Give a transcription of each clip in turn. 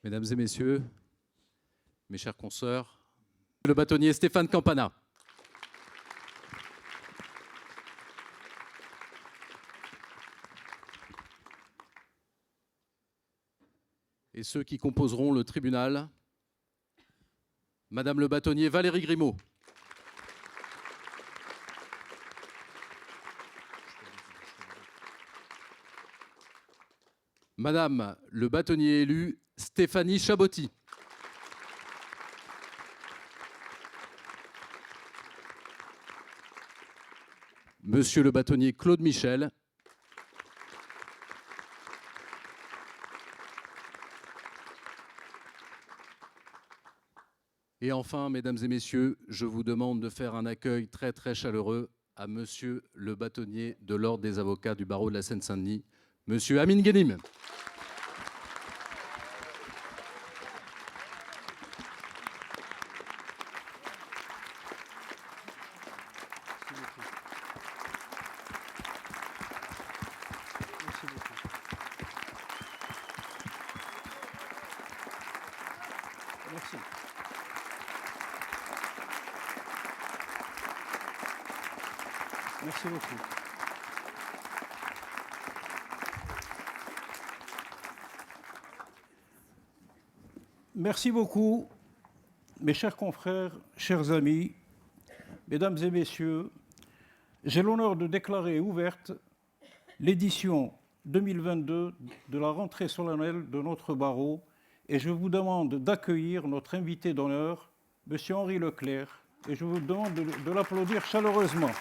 Mesdames et messieurs, mes chers consoeurs, le bâtonnier Stéphane Campana. Et ceux qui composeront le tribunal, Madame le bâtonnier Valérie Grimaud. Madame le bâtonnier élu Stéphanie Chaboty. Monsieur le bâtonnier Claude Michel. Et enfin, mesdames et messieurs, je vous demande de faire un accueil très très chaleureux à monsieur le bâtonnier de l'Ordre des avocats du barreau de la Seine-Saint-Denis, monsieur Amine Ghenim. Merci. Merci beaucoup. Merci beaucoup, mes chers confrères, chers amis, mesdames et messieurs. J'ai l'honneur de déclarer ouverte l'édition 2022 de la rentrée solennelle de notre barreau et je vous demande d'accueillir notre invité d'honneur, M. Henri Leclerc, et je vous demande de l'applaudir chaleureusement.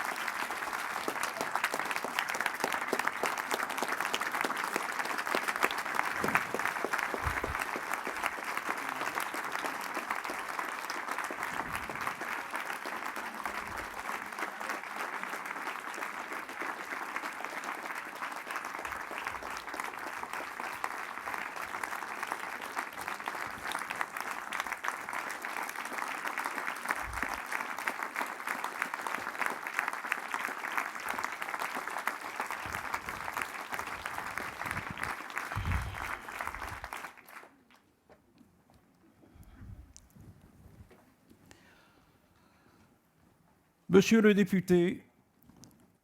Monsieur le député,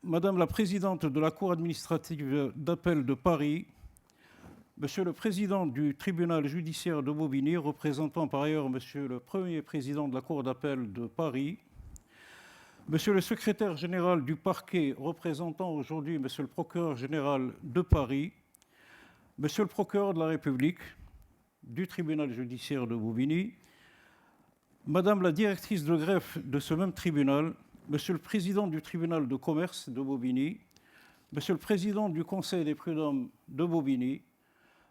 Madame la présidente de la Cour administrative d'appel de Paris, Monsieur le président du tribunal judiciaire de Bobigny, représentant par ailleurs Monsieur le premier président de la Cour d'appel de Paris, Monsieur le secrétaire général du parquet, représentant aujourd'hui Monsieur le procureur général de Paris, Monsieur le procureur de la République du tribunal judiciaire de Bobigny, Madame la directrice de greffe de ce même tribunal, Monsieur le président du tribunal de commerce de Bobigny, Monsieur le président du conseil des prud'hommes de Bobigny,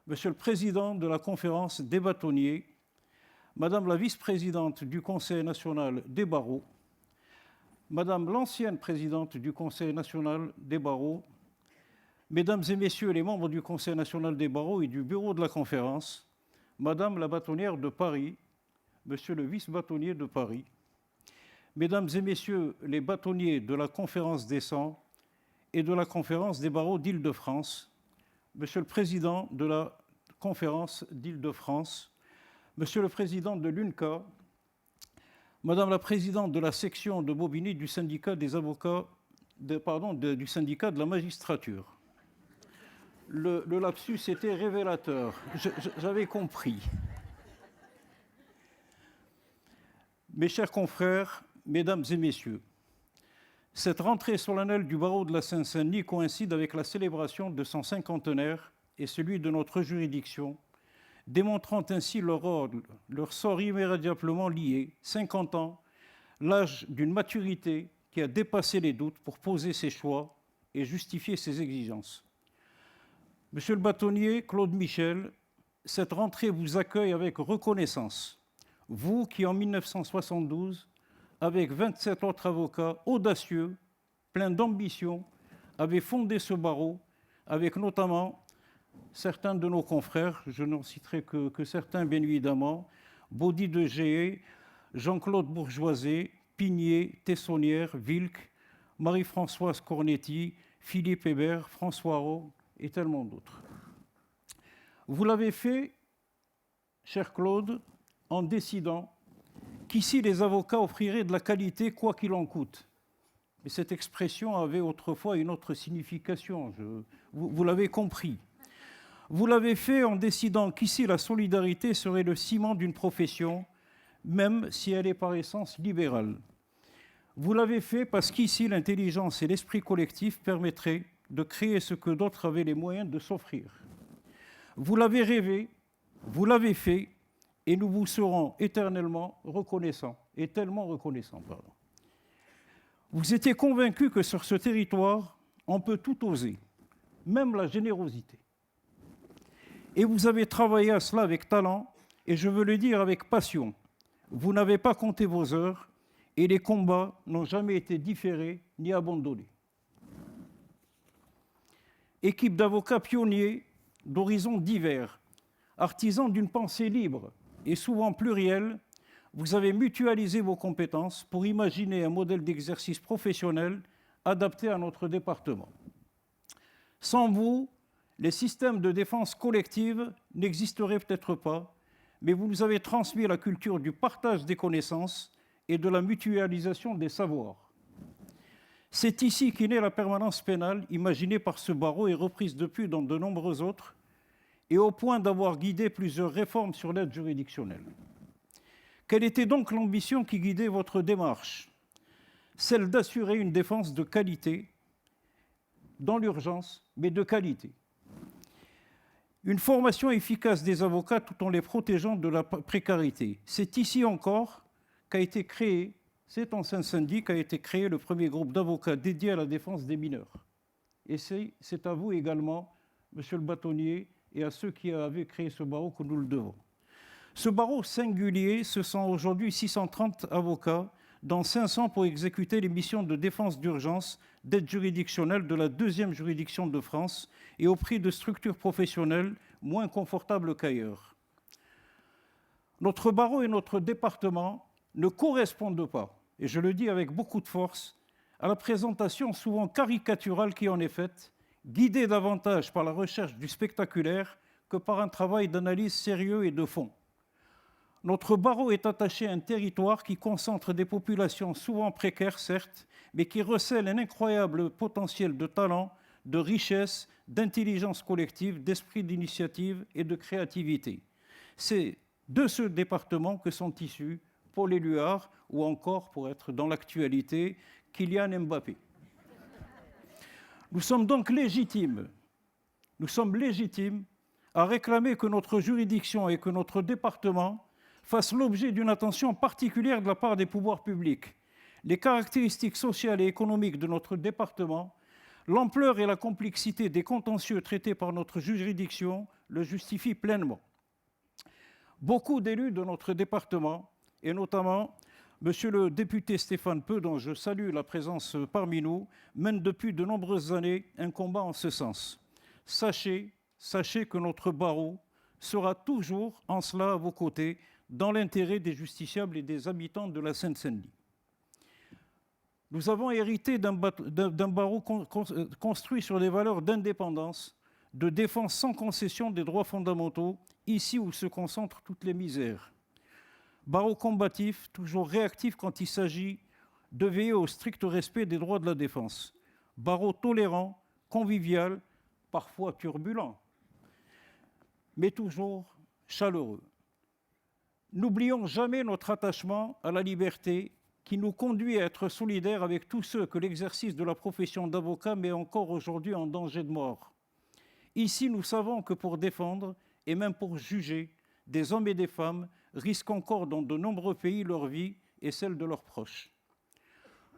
Monsieur le président de la conférence des bâtonniers, Madame la vice-présidente du Conseil national des barreaux, Madame l'ancienne présidente du Conseil national des barreaux, Mesdames et Messieurs les membres du Conseil national des barreaux et du bureau de la conférence, Madame la bâtonnière de Paris, Monsieur le vice-bâtonnier de Paris, Mesdames et Messieurs les bâtonniers de la conférence des 100 et de la conférence des barreaux d'Île-de-France, Monsieur le président de la conférence d'Île-de-France, Monsieur le président de l'UNCA, Madame la présidente de la section de Bobigny du syndicat des avocats, du syndicat de la magistrature. Le lapsus était révélateur, j'avais compris. Mes chers confrères, mesdames et messieurs, cette rentrée solennelle du barreau de la Seine-Saint-Denis coïncide avec la célébration de son cinquantenaire et celui de notre juridiction, démontrant ainsi leur sort immédiatement lié, 50 ans, l'âge d'une maturité qui a dépassé les doutes pour poser ses choix et justifier ses exigences. Monsieur le bâtonnier Claude Michel, cette rentrée vous accueille avec reconnaissance. Vous qui, en 1972, avec 27 autres avocats audacieux, pleins d'ambition, avez fondé ce barreau, avec notamment certains de nos confrères, je n'en citerai que certains bien évidemment, Baudy de Géé, Jean-Claude Bourgeoiset, Pigné, Tessonnière, Vilque, Marie-Françoise Cornetti, Philippe Hébert, François Roux et tellement d'autres. Vous l'avez fait, cher Claude, en décidant qu'ici les avocats offriraient de la qualité quoi qu'il en coûte. Mais cette expression avait autrefois une autre signification, vous l'avez compris. Vous l'avez fait en décidant qu'ici la solidarité serait le ciment d'une profession, même si elle est par essence libérale. Vous l'avez fait parce qu'ici l'intelligence et l'esprit collectif permettraient de créer ce que d'autres avaient les moyens de s'offrir. Vous l'avez rêvé, vous l'avez fait, et nous vous serons éternellement reconnaissants, et tellement reconnaissants, pardon. Vous étiez convaincus que sur ce territoire, on peut tout oser, même la générosité. Et vous avez travaillé à cela avec talent, et je veux le dire avec passion. Vous n'avez pas compté vos heures, et les combats n'ont jamais été différés ni abandonnés. Équipe d'avocats pionniers d'horizons divers, artisans d'une pensée libre et souvent plurielle, vous avez mutualisé vos compétences pour imaginer un modèle d'exercice professionnel adapté à notre département. Sans vous, les systèmes de défense collective n'existeraient peut-être pas, mais vous nous avez transmis la culture du partage des connaissances et de la mutualisation des savoirs. C'est ici qu'est née la permanence pénale, imaginée par ce barreau et reprise depuis dans de nombreux autres, et au point d'avoir guidé plusieurs réformes sur l'aide juridictionnelle. Quelle était donc l'ambition qui guidait votre démarche? Celle d'assurer une défense de qualité, dans l'urgence, mais de qualité. Une formation efficace des avocats tout en les protégeant de la précarité. C'est ici encore qu'a été créé, c'est en Seine-Saint-Denis qu'a été créé le premier groupe d'avocats dédié à la défense des mineurs. Et c'est à vous également, monsieur le bâtonnier, et à ceux qui avaient créé ce barreau que nous le devons. Ce barreau singulier, ce sont aujourd'hui 630 avocats, dont 500 pour exécuter les missions de défense d'urgence, d'aide juridictionnelle de la 2e juridiction de France et au prix de structures professionnelles moins confortables qu'ailleurs. Notre barreau et notre département ne correspondent pas, et je le dis avec beaucoup de force, à la présentation souvent caricaturale qui en est faite, guidée davantage par la recherche du spectaculaire que par un travail d'analyse sérieux et de fond. Notre barreau est attaché à un territoire qui concentre des populations souvent précaires, certes, mais qui recèle un incroyable potentiel de talent, de richesse, d'intelligence collective, d'esprit d'initiative et de créativité. C'est de ce département que sont issus Paul Éluard ou encore, pour être dans l'actualité, Kylian Mbappé. Nous sommes donc légitimes à réclamer que notre juridiction et que notre département fassent l'objet d'une attention particulière de la part des pouvoirs publics. Les caractéristiques sociales et économiques de notre département, l'ampleur et la complexité des contentieux traités par notre juridiction le justifient pleinement. Beaucoup d'élus de notre département, et notamment monsieur le député Stéphane Peu, dont je salue la présence parmi nous, mènent depuis de nombreuses années un combat en ce sens. Sachez que notre barreau sera toujours en cela à vos côtés, dans l'intérêt des justiciables et des habitants de la Seine-Saint-Denis. Nous avons hérité d'un barreau construit sur des valeurs d'indépendance, de défense sans concession des droits fondamentaux, ici où se concentrent toutes les misères. Barreau combatif, toujours réactif quand il s'agit de veiller au strict respect des droits de la défense. Barreau tolérant, convivial, parfois turbulent, mais toujours chaleureux. N'oublions jamais notre attachement à la liberté qui nous conduit à être solidaires avec tous ceux que l'exercice de la profession d'avocat met encore aujourd'hui en danger de mort. Ici, nous savons que pour défendre, et même pour juger, des hommes et des femmes risquent encore dans de nombreux pays leur vie et celle de leurs proches.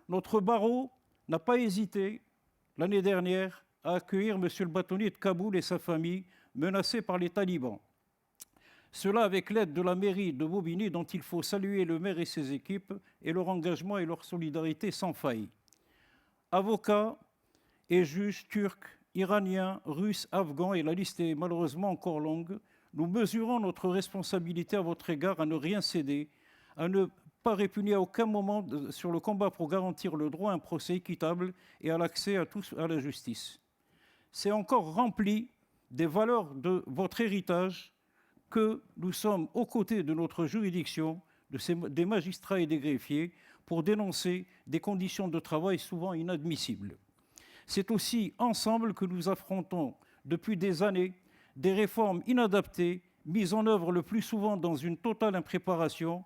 Notre barreau n'a pas hésité, l'année dernière, à accueillir M. le bâtonnier de Kaboul et sa famille menacés par les talibans. Cela avec l'aide de la mairie de Bobigny, dont il faut saluer le maire et ses équipes, et leur engagement et leur solidarité sans faille. Avocats et juges turcs, iraniens, russes, afghans, et la liste est malheureusement encore longue, nous mesurons notre responsabilité à votre égard à ne rien céder, à ne pas répugner à aucun moment sur le combat pour garantir le droit à un procès équitable et à l'accès à tous à la justice. C'est encore rempli des valeurs de votre héritage que nous sommes aux côtés de notre juridiction, des magistrats et des greffiers, pour dénoncer des conditions de travail souvent inadmissibles. C'est aussi ensemble que nous affrontons depuis des années des réformes inadaptées, mises en œuvre le plus souvent dans une totale impréparation,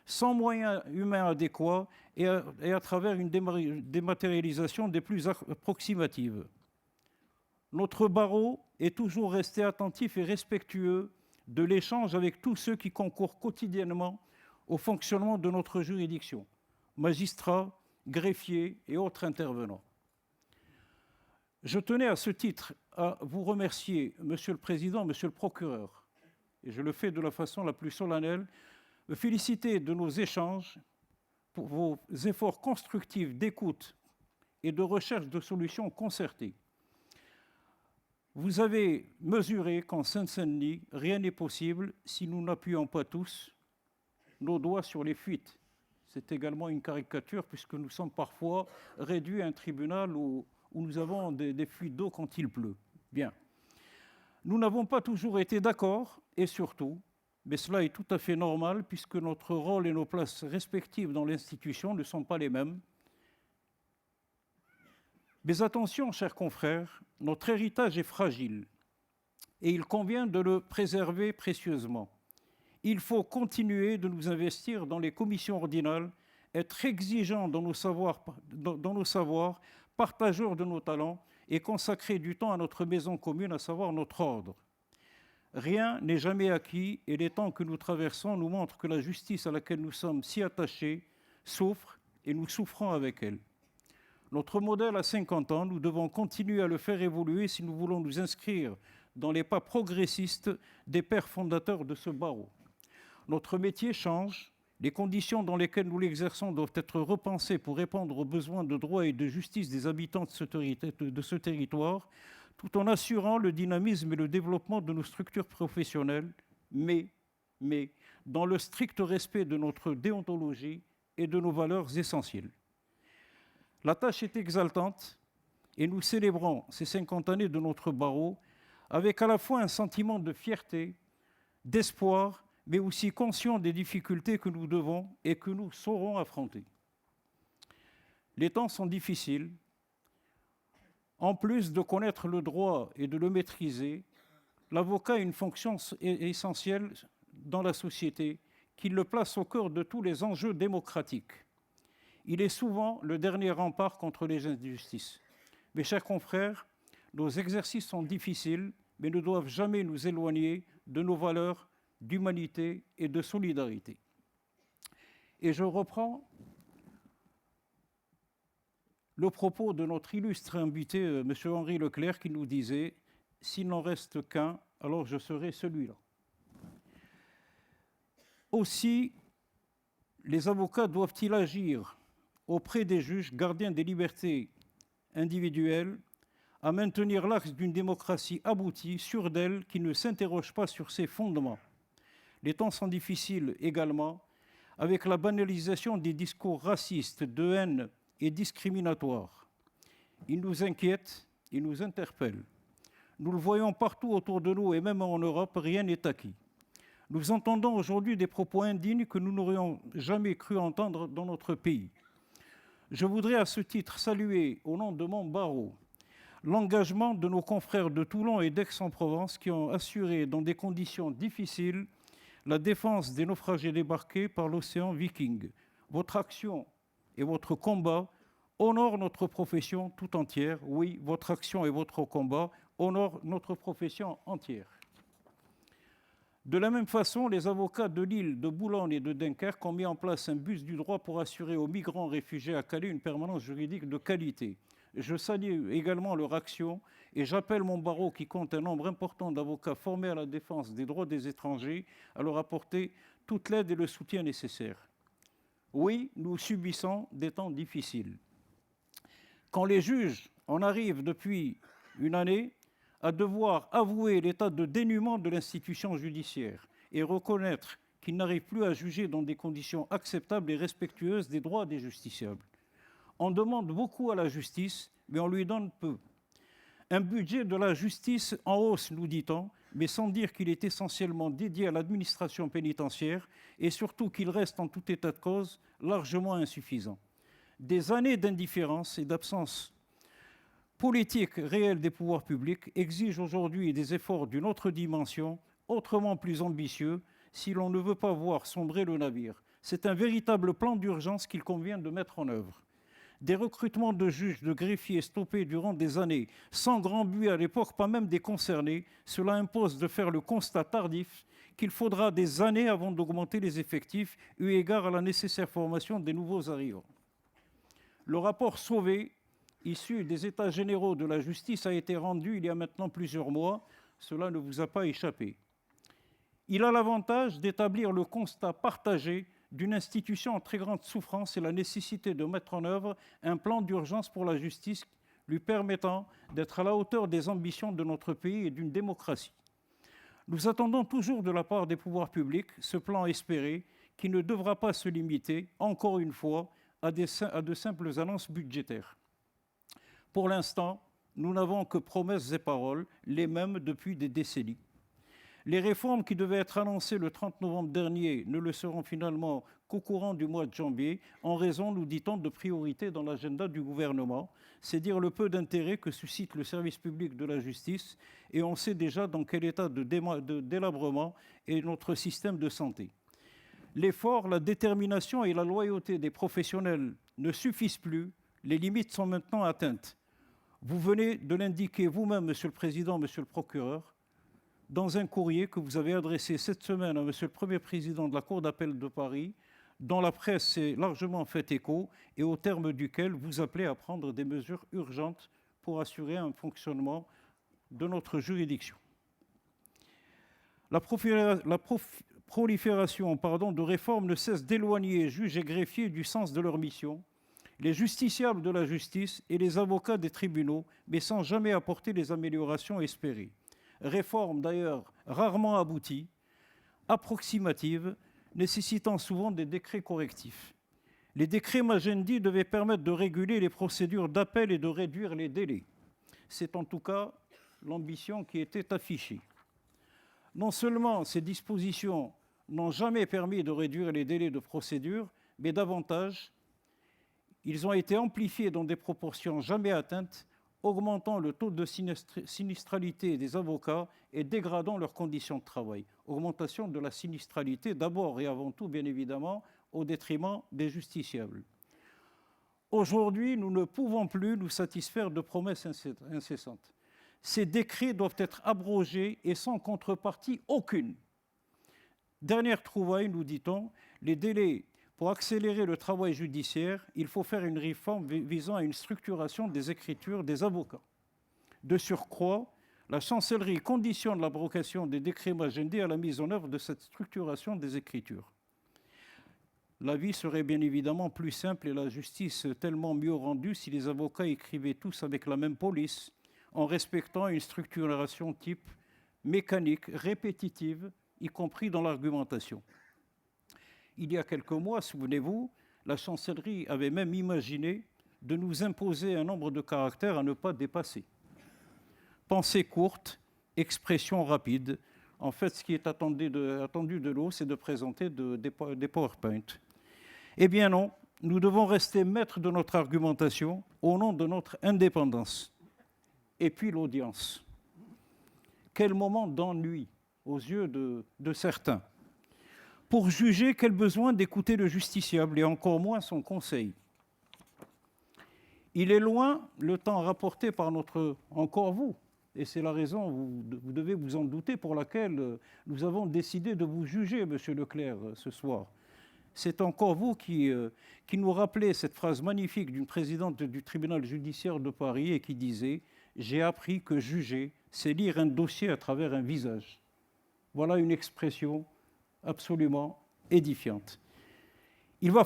sans moyens humains adéquats et à travers une dématérialisation des plus approximatives. Notre barreau est toujours resté attentif et respectueux de l'échange avec tous ceux qui concourent quotidiennement au fonctionnement de notre juridiction, magistrats, greffiers et autres intervenants. Je tenais à ce titre à vous remercier, Monsieur le Président, Monsieur le Procureur, et je le fais de la façon la plus solennelle, me féliciter de nos échanges pour vos efforts constructifs d'écoute et de recherche de solutions concertées. Vous avez mesuré qu'en Seine-Saint-Denis, rien n'est possible si nous n'appuyons pas tous nos doigts sur les fuites. C'est également une caricature puisque nous sommes parfois réduits à un tribunal où nous avons des fuites d'eau quand il pleut. Bien. Nous n'avons pas toujours été d'accord et surtout, mais cela est tout à fait normal puisque notre rôle et nos places respectives dans l'institution ne sont pas les mêmes. Mais attention, chers confrères, notre héritage est fragile et il convient de le préserver précieusement. Il faut continuer de nous investir dans les commissions ordinales, être exigeants dans nos savoirs, partageurs de nos talents et consacrer du temps à notre maison commune, à savoir notre ordre. Rien n'est jamais acquis et les temps que nous traversons nous montrent que la justice à laquelle nous sommes si attachés souffre et nous souffrons avec elle. Notre modèle a 50 ans, nous devons continuer à le faire évoluer si nous voulons nous inscrire dans les pas progressistes des pères fondateurs de ce barreau. Notre métier change, les conditions dans lesquelles nous l'exerçons doivent être repensées pour répondre aux besoins de droit et de justice des habitants de ce territoire, tout en assurant le dynamisme et le développement de nos structures professionnelles, mais dans le strict respect de notre déontologie et de nos valeurs essentielles. La tâche est exaltante et nous célébrons ces 50 années de notre barreau avec à la fois un sentiment de fierté, d'espoir, mais aussi conscient des difficultés que nous devons et que nous saurons affronter. Les temps sont difficiles. En plus de connaître le droit et de le maîtriser, l'avocat a une fonction essentielle dans la société qui le place au cœur de tous les enjeux démocratiques. Il est souvent le dernier rempart contre les injustices. Mes chers confrères, nos exercices sont difficiles, mais ne doivent jamais nous éloigner de nos valeurs d'humanité et de solidarité. Et je reprends le propos de notre illustre invité, M. Henri Leclerc, qui nous disait « S'il n'en reste qu'un, alors je serai celui-là ». Aussi, les avocats doivent-ils agir auprès des juges, gardiens des libertés individuelles, à maintenir l'axe d'une démocratie aboutie, sûre d'elle, qui ne s'interroge pas sur ses fondements. Les temps sont difficiles également, avec la banalisation des discours racistes, de haine et discriminatoires. Ils nous inquiètent, ils nous interpellent. Nous le voyons partout autour de nous et même en Europe, rien n'est acquis. Nous entendons aujourd'hui des propos indignes que nous n'aurions jamais cru entendre dans notre pays. Je voudrais à ce titre saluer, au nom de mon barreau, l'engagement de nos confrères de Toulon et d'Aix-en-Provence qui ont assuré dans des conditions difficiles la défense des naufragés débarqués par l'océan Viking. Votre action et votre combat honorent notre profession tout entière. Oui, votre action et votre combat honorent notre profession entière. De la même façon, les avocats de Lille, de Boulogne et de Dunkerque ont mis en place un bus du droit pour assurer aux migrants réfugiés à Calais une permanence juridique de qualité. Je salue également leur action et j'appelle mon barreau, qui compte un nombre important d'avocats formés à la défense des droits des étrangers, à leur apporter toute l'aide et le soutien nécessaires. Oui, nous subissons des temps difficiles. Quand les juges en arrivent depuis une année à devoir avouer l'état de dénuement de l'institution judiciaire et reconnaître qu'ils n'arrivent plus à juger dans des conditions acceptables et respectueuses des droits des justiciables. On demande beaucoup à la justice, mais on lui donne peu. Un budget de la justice en hausse, nous dit-on, mais sans dire qu'il est essentiellement dédié à l'administration pénitentiaire et surtout qu'il reste en tout état de cause largement insuffisant. Des années d'indifférence et d'absence politique réelle des pouvoirs publics exigent aujourd'hui des efforts d'une autre dimension, autrement plus ambitieux, si l'on ne veut pas voir sombrer le navire. C'est un véritable plan d'urgence qu'il convient de mettre en œuvre. Des recrutements de juges, de greffiers stoppés durant des années, sans grand but à l'époque, pas même des concernés, cela impose de faire le constat tardif qu'il faudra des années avant d'augmenter les effectifs, eu égard à la nécessaire formation des nouveaux arrivants. Le rapport Sauvé, issu des États généraux de la justice, a été rendu il y a maintenant plusieurs mois. Cela ne vous a pas échappé. Il a l'avantage d'établir le constat partagé d'une institution en très grande souffrance et la nécessité de mettre en œuvre un plan d'urgence pour la justice lui permettant d'être à la hauteur des ambitions de notre pays et d'une démocratie. Nous attendons toujours de la part des pouvoirs publics ce plan espéré qui ne devra pas se limiter, encore une fois, à de simples annonces budgétaires. Pour l'instant, nous n'avons que promesses et paroles, les mêmes depuis des décennies. Les réformes qui devaient être annoncées le 30 novembre dernier ne le seront finalement qu'au courant du mois de janvier, en raison, nous dit-on, de priorités dans l'agenda du gouvernement. C'est dire le peu d'intérêt que suscite le service public de la justice, et on sait déjà dans quel état de délabrement est notre système de santé. L'effort, la détermination et la loyauté des professionnels ne suffisent plus, les limites sont maintenant atteintes. Vous venez de l'indiquer vous-même, Monsieur le Président, Monsieur le Procureur, dans un courrier que vous avez adressé cette semaine à Monsieur le Premier Président de la Cour d'appel de Paris, dont la presse s'est largement fait écho et au terme duquel vous appelez à prendre des mesures urgentes pour assurer un fonctionnement de notre juridiction. La prolifération de réformes ne cesse d'éloigner juges et greffiers du sens de leur mission, les justiciables de la justice et les avocats des tribunaux, mais sans jamais apporter les améliorations espérées. Réformes d'ailleurs rarement abouties, approximatives, nécessitant souvent des décrets correctifs. Les décrets Magendie devaient permettre de réguler les procédures d'appel et de réduire les délais. C'est en tout cas l'ambition qui était affichée. Non seulement ces dispositions n'ont jamais permis de réduire les délais de procédure, mais davantage, ils ont été amplifiés dans des proportions jamais atteintes, augmentant le taux de sinistralité des avocats et dégradant leurs conditions de travail. Augmentation de la sinistralité d'abord et avant tout, bien évidemment, au détriment des justiciables. Aujourd'hui, nous ne pouvons plus nous satisfaire de promesses incessantes. Ces décrets doivent être abrogés et sans contrepartie aucune. Dernière trouvaille, nous dit-on, les délais. Pour accélérer le travail judiciaire, il faut faire une réforme visant à une structuration des écritures des avocats. De surcroît, la chancellerie conditionne l'abrogation des décrets Magendie à la mise en œuvre de cette structuration des écritures. La vie serait bien évidemment plus simple et la justice tellement mieux rendue si les avocats écrivaient tous avec la même police, en respectant une structuration type mécanique, répétitive, y compris dans l'argumentation. Il y a quelques mois, souvenez-vous, la chancellerie avait même imaginé de nous imposer un nombre de caractères à ne pas dépasser. Pensée courte, expression rapide. En fait, ce qui est attendu de l'eau, c'est de présenter des PowerPoint. Eh bien non, nous devons rester maîtres de notre argumentation au nom de notre indépendance. Et puis l'audience. Quel moment d'ennui aux yeux de certains. Pour juger, quel besoin d'écouter le justiciable et encore moins son conseil. Il est loin le temps rapporté par encore vous, et c'est la raison, vous devez vous en douter, pour laquelle nous avons décidé de vous juger, Monsieur Leclerc, ce soir. C'est encore vous qui nous rappelez cette phrase magnifique d'une présidente du tribunal judiciaire de Paris et qui disait « J'ai appris que juger, c'est lire un dossier à travers un visage ». Voilà une expression absolument édifiante. Il va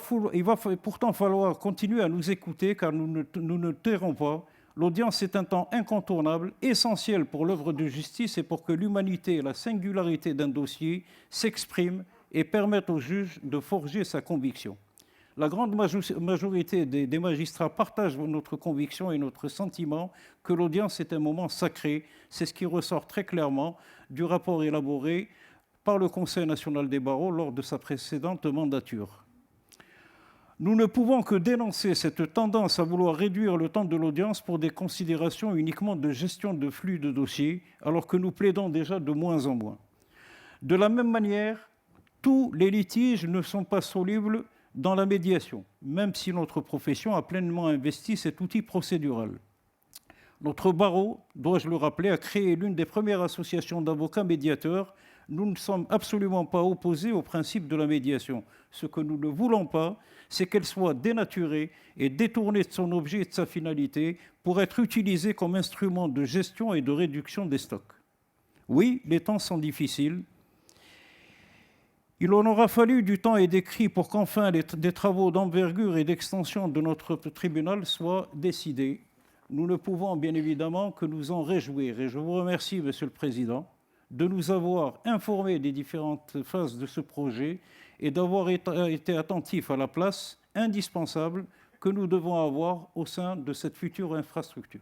pourtant falloir continuer à nous écouter car nous ne tairons pas. L'audience est un temps incontournable, essentiel pour l'œuvre de justice et pour que l'humanité et la singularité d'un dossier s'expriment et permettent au juge de forger sa conviction. La grande majorité des magistrats partagent notre conviction et notre sentiment que l'audience est un moment sacré. C'est ce qui ressort très clairement du rapport élaboré par le Conseil national des barreaux lors de sa précédente mandature. Nous ne pouvons que dénoncer cette tendance à vouloir réduire le temps de l'audience pour des considérations uniquement de gestion de flux de dossiers, alors que nous plaidons déjà de moins en moins. De la même manière, tous les litiges ne sont pas solubles dans la médiation, même si notre profession a pleinement investi cet outil procédural. Notre barreau, dois-je le rappeler, a créé l'une des premières associations d'avocats médiateurs. Nous ne sommes absolument pas opposés au principe de la médiation. Ce que nous ne voulons pas, c'est qu'elle soit dénaturée et détournée de son objet et de sa finalité pour être utilisée comme instrument de gestion et de réduction des stocks. Oui, les temps sont difficiles. Il en aura fallu du temps et des cris pour qu'enfin des travaux d'envergure et d'extension de notre tribunal soient décidés. Nous ne pouvons bien évidemment que nous en réjouir. Et je vous remercie, Monsieur le Président, de nous avoir informés des différentes phases de ce projet et d'avoir été attentifs à la place indispensable que nous devons avoir au sein de cette future infrastructure.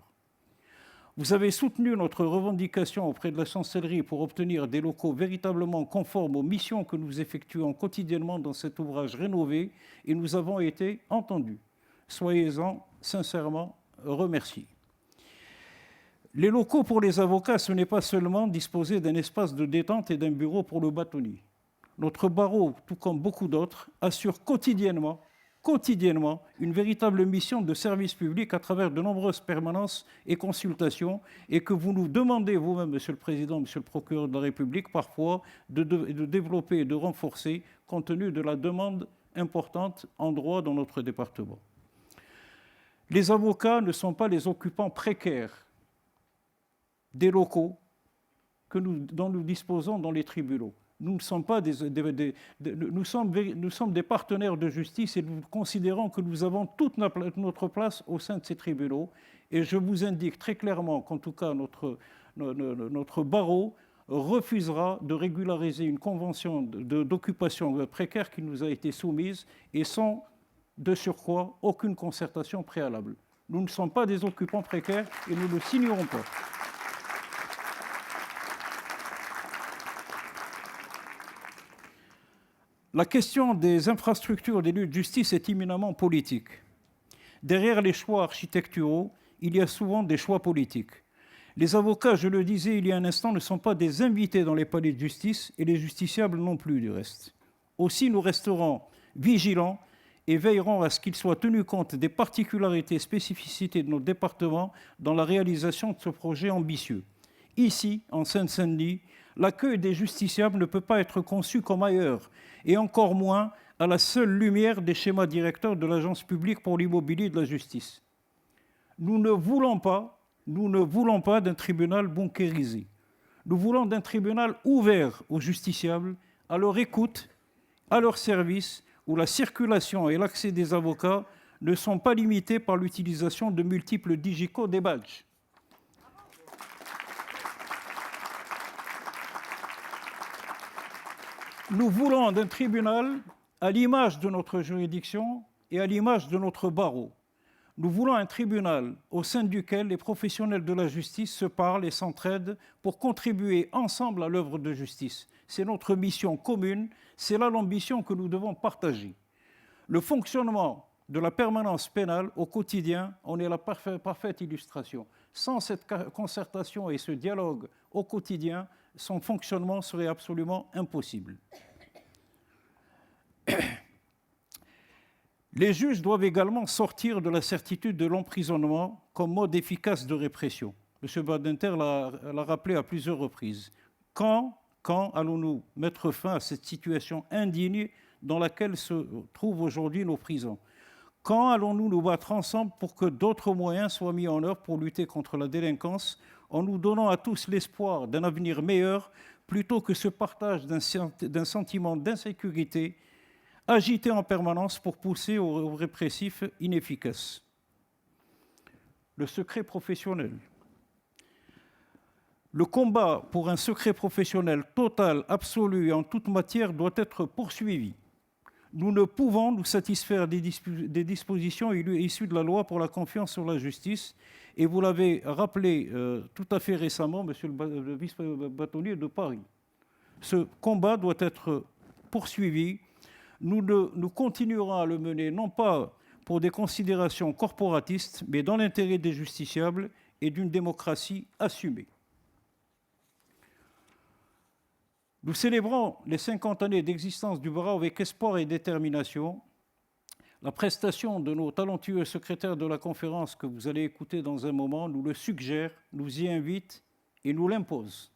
Vous avez soutenu notre revendication auprès de la chancellerie pour obtenir des locaux véritablement conformes aux missions que nous effectuons quotidiennement dans cet ouvrage rénové et nous avons été entendus. Soyez-en sincèrement remerciés. Les locaux pour les avocats, ce n'est pas seulement disposer d'un espace de détente et d'un bureau pour le bâtonnier. Notre barreau, tout comme beaucoup d'autres, assure quotidiennement une véritable mission de service public à travers de nombreuses permanences et consultations et que vous nous demandez vous-même, Monsieur le Président, Monsieur le Procureur de la République, parfois de développer et de renforcer compte tenu de la demande importante en droit dans notre département. Les avocats ne sont pas les occupants précaires des locaux dont nous disposons dans les tribunaux. Nous ne sommes pas nous sommes des partenaires de justice et nous considérons que nous avons toute notre place au sein de ces tribunaux. Et je vous indique très clairement qu'en tout cas, notre barreau refusera de régulariser une convention d'occupation précaire qui nous a été soumise et sans, de surcroît, aucune concertation préalable. Nous ne sommes pas des occupants précaires et nous ne signerons pas. La question des infrastructures des lieux de justice est éminemment politique. Derrière les choix architecturaux, il y a souvent des choix politiques. Les avocats, je le disais il y a un instant, ne sont pas des invités dans les palais de justice et les justiciables non plus du reste. Aussi, nous resterons vigilants et veillerons à ce qu'il soit tenu compte des particularités et spécificités de notre département dans la réalisation de ce projet ambitieux. Ici, en Seine-Saint-Denis, l'accueil des justiciables ne peut pas être conçu comme ailleurs, et encore moins à la seule lumière des schémas directeurs de l'Agence publique pour l'immobilier de la justice. Nous ne voulons pas d'un tribunal bunkérisé. Nous voulons d'un tribunal ouvert aux justiciables, à leur écoute, à leur service, où la circulation et l'accès des avocats ne sont pas limités par l'utilisation de multiples digicodes et badges. Nous voulons d'un tribunal à l'image de notre juridiction et à l'image de notre barreau. Nous voulons un tribunal au sein duquel les professionnels de la justice se parlent et s'entraident pour contribuer ensemble à l'œuvre de justice. C'est notre mission commune, c'est là l'ambition que nous devons partager. Le fonctionnement de la permanence pénale au quotidien en est la parfaite illustration. Sans cette concertation et ce dialogue au quotidien, son fonctionnement serait absolument impossible. Les juges doivent également sortir de la certitude de l'emprisonnement comme mode efficace de répression. M. Badinter l'a rappelé à plusieurs reprises. Quand allons-nous mettre fin à cette situation indigne dans laquelle se trouvent aujourd'hui nos prisons? Quand allons-nous nous battre ensemble pour que d'autres moyens soient mis en œuvre pour lutter contre la délinquance, en nous donnant à tous l'espoir d'un avenir meilleur, plutôt que ce partage d'un sentiment d'insécurité agité en permanence pour pousser aux répressifs inefficaces? Le secret professionnel. Le combat pour un secret professionnel total, absolu et en toute matière doit être poursuivi. nous ne pouvons nous satisfaire des dispositions issues de la loi pour la confiance sur la justice. Et vous l'avez rappelé tout à fait récemment, monsieur le vice-bâtonnier de Paris. Ce combat doit être poursuivi. Nous continuerons à le mener, non pas pour des considérations corporatistes, mais dans l'intérêt des justiciables et d'une démocratie assumée. Nous célébrons les 50 années d'existence du barreau avec espoir et détermination. La prestation de nos talentueux secrétaires de la conférence que vous allez écouter dans un moment nous le suggère, nous y invite et nous l'impose.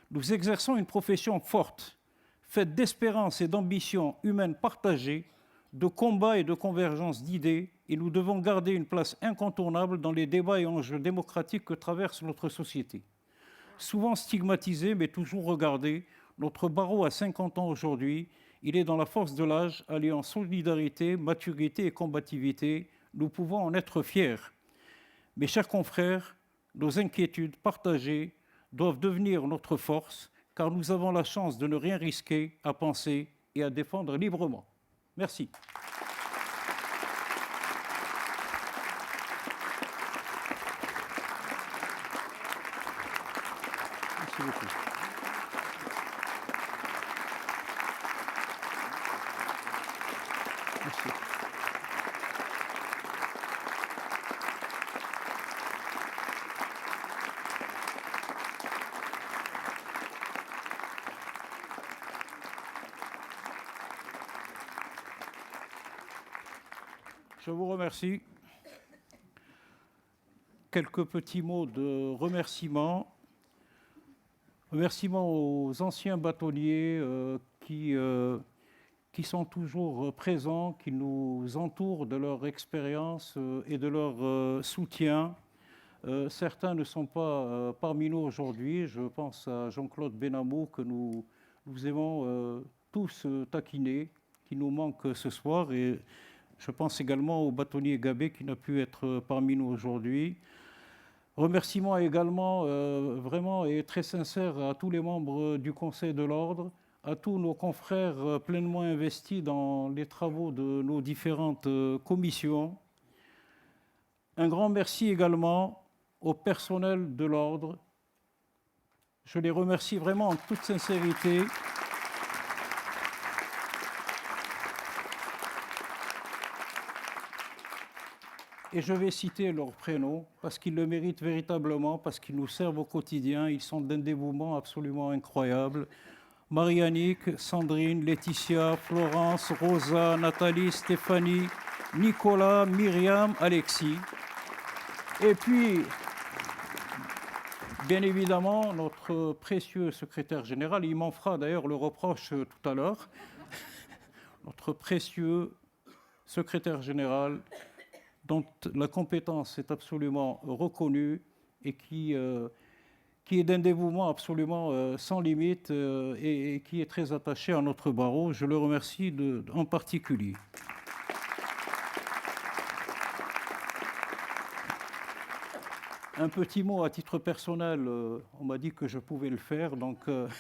Nous exerçons une profession forte, faite d'espérance et d'ambition humaine partagée, de combat et de convergence d'idées, et nous devons garder une place incontournable dans les débats et enjeux démocratiques que traverse notre société. Souvent stigmatisé, mais toujours regardé, notre barreau a 50 ans aujourd'hui. Il est dans la force de l'âge, alliant solidarité, maturité et combativité. Nous pouvons en être fiers. Mes chers confrères, nos inquiétudes partagées doivent devenir notre force, car nous avons la chance de ne rien risquer à penser et à défendre librement. Merci. Merci beaucoup. Merci. Je vous remercie. Quelques petits mots de remerciement. Remerciements aux anciens bâtonniers qui sont toujours présents, qui nous entourent de leur expérience et de leur soutien. Certains ne sont pas parmi nous aujourd'hui. Je pense à Jean-Claude Benamou, que nous aimons tous taquiner, qui nous manque ce soir. Et je pense également au bâtonnier Gabé, qui n'a pu être parmi nous aujourd'hui. Remerciements également vraiment et très sincères à tous les membres du Conseil de l'Ordre, à tous nos confrères pleinement investis dans les travaux de nos différentes commissions. Un grand merci également au personnel de l'Ordre. Je les remercie vraiment en toute sincérité. Et je vais citer leurs prénoms parce qu'ils le méritent véritablement, parce qu'ils nous servent au quotidien. Ils sont d'un dévouement absolument incroyable. Marie-Annick, Sandrine, Laetitia, Florence, Rosa, Nathalie, Stéphanie, Nicolas, Myriam, Alexis. Et puis, bien évidemment, notre précieux secrétaire général, il m'en fera d'ailleurs le reproche tout à l'heure, notre précieux secrétaire général, dont la compétence est absolument reconnue et qui est d'un dévouement absolument sans limite et qui est très attaché à notre barreau. Je le remercie en particulier. Un petit mot à titre personnel, on m'a dit que je pouvais le faire, donc petite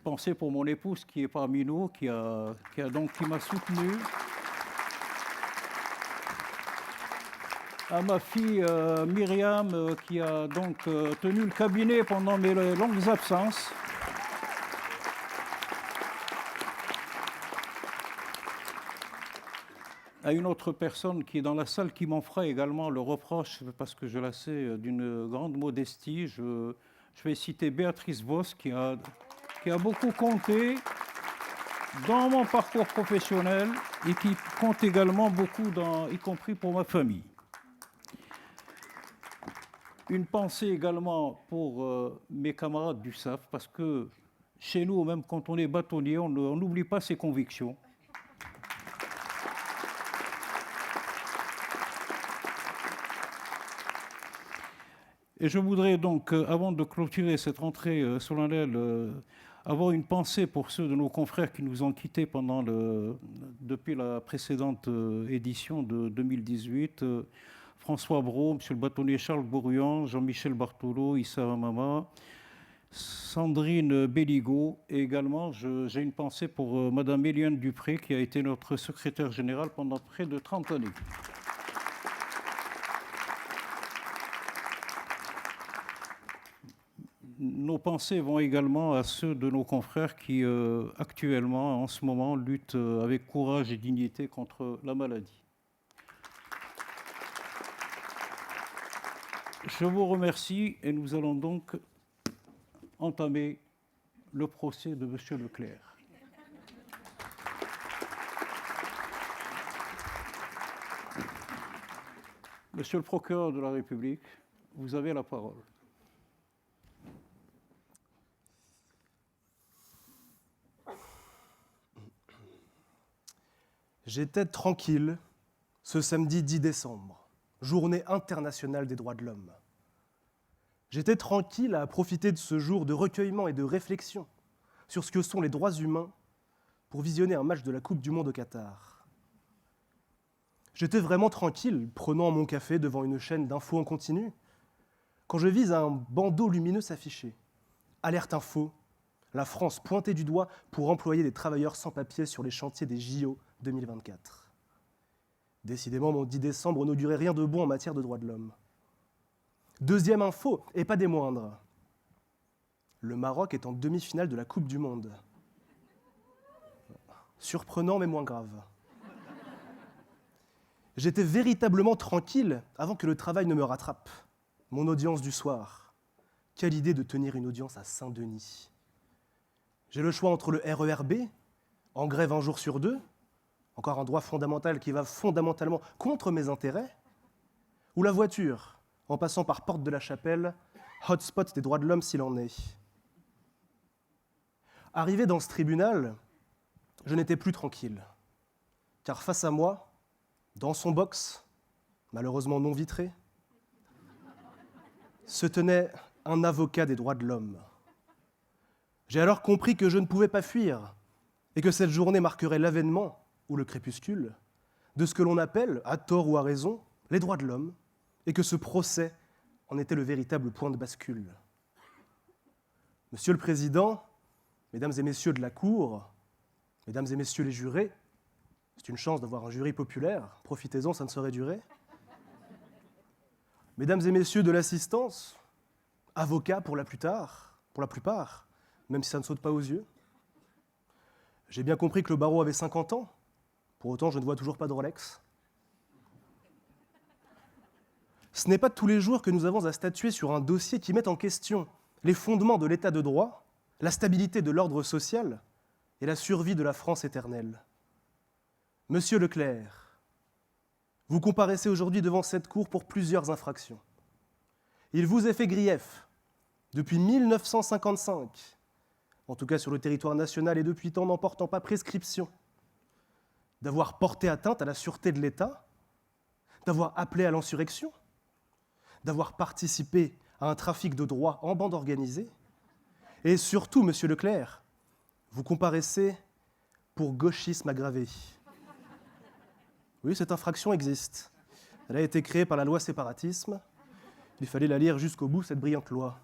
pensée pour mon épouse qui est parmi nous, qui m'a soutenu. À ma fille Myriam, qui a donc tenu le cabinet pendant mes longues absences. À une autre personne qui est dans la salle, qui m'en fera également le reproche, parce que je la sais d'une grande modestie. Je vais citer Béatrice Voss, qui a beaucoup compté dans mon parcours professionnel et qui compte également beaucoup, y compris pour ma famille. Une pensée également pour mes camarades du SAF, parce que chez nous, même quand on est bâtonnier, on n'oublie pas ses convictions. Et je voudrais donc, avant de clôturer cette rentrée solennelle, avoir une pensée pour ceux de nos confrères qui nous ont quittés depuis la précédente édition de 2018. François Brault, M. le bâtonnier Charles Bourrian, Jean-Michel Bartolo, Issa Hamama, Sandrine Belligot. Et également, j'ai une pensée pour Madame Éliane Dupré, qui a été notre secrétaire générale pendant près de 30 années. Nos pensées vont également à ceux de nos confrères qui, actuellement, en ce moment, luttent avec courage et dignité contre la maladie. Je vous remercie et nous allons donc entamer le procès de M. Leclerc. Monsieur le procureur de la République, vous avez la parole. J'étais tranquille ce samedi 10 décembre, journée internationale des droits de l'homme. J'étais tranquille à profiter de ce jour de recueillement et de réflexion sur ce que sont les droits humains pour visionner un match de la Coupe du Monde au Qatar. J'étais vraiment tranquille, prenant mon café devant une chaîne d'infos en continu, quand je vis un bandeau lumineux s'afficher. Alerte info, la France pointée du doigt pour employer des travailleurs sans papier sur les chantiers des JO 2024. Décidément, mon 10 décembre n'augurait rien de bon en matière de droits de l'homme. Deuxième info, et pas des moindres. Le Maroc est en demi-finale de la Coupe du Monde. Surprenant, mais moins grave. J'étais véritablement tranquille avant que le travail ne me rattrape. Mon audience du soir. Quelle idée de tenir une audience à Saint-Denis. J'ai le choix entre le RERB, en grève un jour sur 2, encore un droit fondamental qui va fondamentalement contre mes intérêts, ou la voiture, en passant par Porte de la Chapelle, hotspot des droits de l'homme s'il en est. Arrivé dans ce tribunal, je n'étais plus tranquille, car face à moi, dans son box, malheureusement non vitré, se tenait un avocat des droits de l'homme. J'ai alors compris que je ne pouvais pas fuir, et que cette journée marquerait l'avènement, ou le crépuscule, de ce que l'on appelle, à tort ou à raison, les droits de l'homme, et que ce procès en était le véritable point de bascule. Monsieur le Président, Mesdames et Messieurs de la Cour, Mesdames et Messieurs les jurés, c'est une chance d'avoir un jury populaire, profitez-en, ça ne saurait durer. Mesdames et Messieurs de l'assistance, avocats pour la plupart, même si ça ne saute pas aux yeux. J'ai bien compris que le barreau avait 50 ans, pour autant je ne vois toujours pas de Rolex. Ce n'est pas tous les jours que nous avons à statuer sur un dossier qui met en question les fondements de l'état de droit, la stabilité de l'ordre social et la survie de la France éternelle. Monsieur Leclerc, vous comparaissez aujourd'hui devant cette cour pour plusieurs infractions. Il vous est fait grief depuis 1955, en tout cas sur le territoire national et depuis temps n'en portant pas prescription, d'avoir porté atteinte à la sûreté de l'État, d'avoir appelé à l'insurrection, d'avoir participé à un trafic de droits en bande organisée, et surtout, monsieur Leclerc, vous comparaissez pour gauchisme aggravé. Oui, cette infraction existe. Elle a été créée par la loi séparatisme. Il fallait la lire jusqu'au bout, cette brillante loi.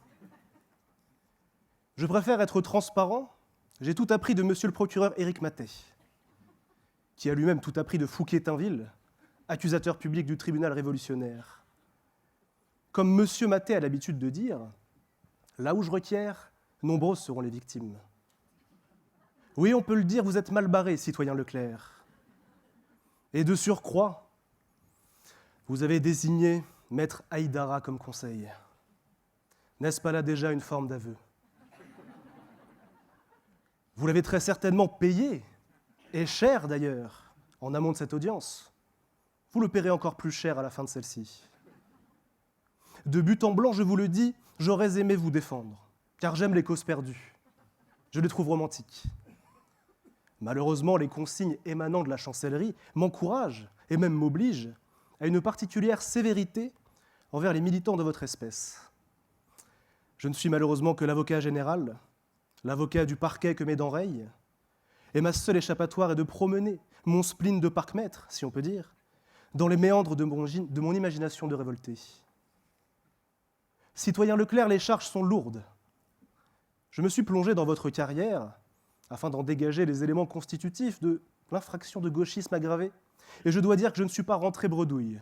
Je préfère être transparent. J'ai tout appris de monsieur le procureur Éric Mathey, qui a lui-même tout appris de Fouquier-Tinville, accusateur public du tribunal révolutionnaire. Comme monsieur Mathey a l'habitude de dire, là où je requiers, nombreuses seront les victimes. Oui, on peut le dire, vous êtes mal barré, citoyen Leclerc. Et de surcroît, vous avez désigné Maître Haïdara comme conseil. N'est-ce pas là déjà une forme d'aveu? Vous l'avez très certainement payé, et cher d'ailleurs, en amont de cette audience. Vous le paierez encore plus cher à la fin de celle-ci. De but en blanc, je vous le dis, j'aurais aimé vous défendre, car j'aime les causes perdues. Je les trouve romantiques. Malheureusement, les consignes émanant de la chancellerie m'encouragent, et même m'obligent, à une particulière sévérité envers les militants de votre espèce. Je ne suis malheureusement que l'avocat général, l'avocat du parquet que mes dents rayent, et ma seule échappatoire est de promener mon spleen de parc-mètre, si on peut dire, dans les méandres de mon imagination de révolté. Citoyen Leclerc, les charges sont lourdes. Je me suis plongé dans votre carrière afin d'en dégager les éléments constitutifs de l'infraction de gauchisme aggravé, et je dois dire que je ne suis pas rentré bredouille.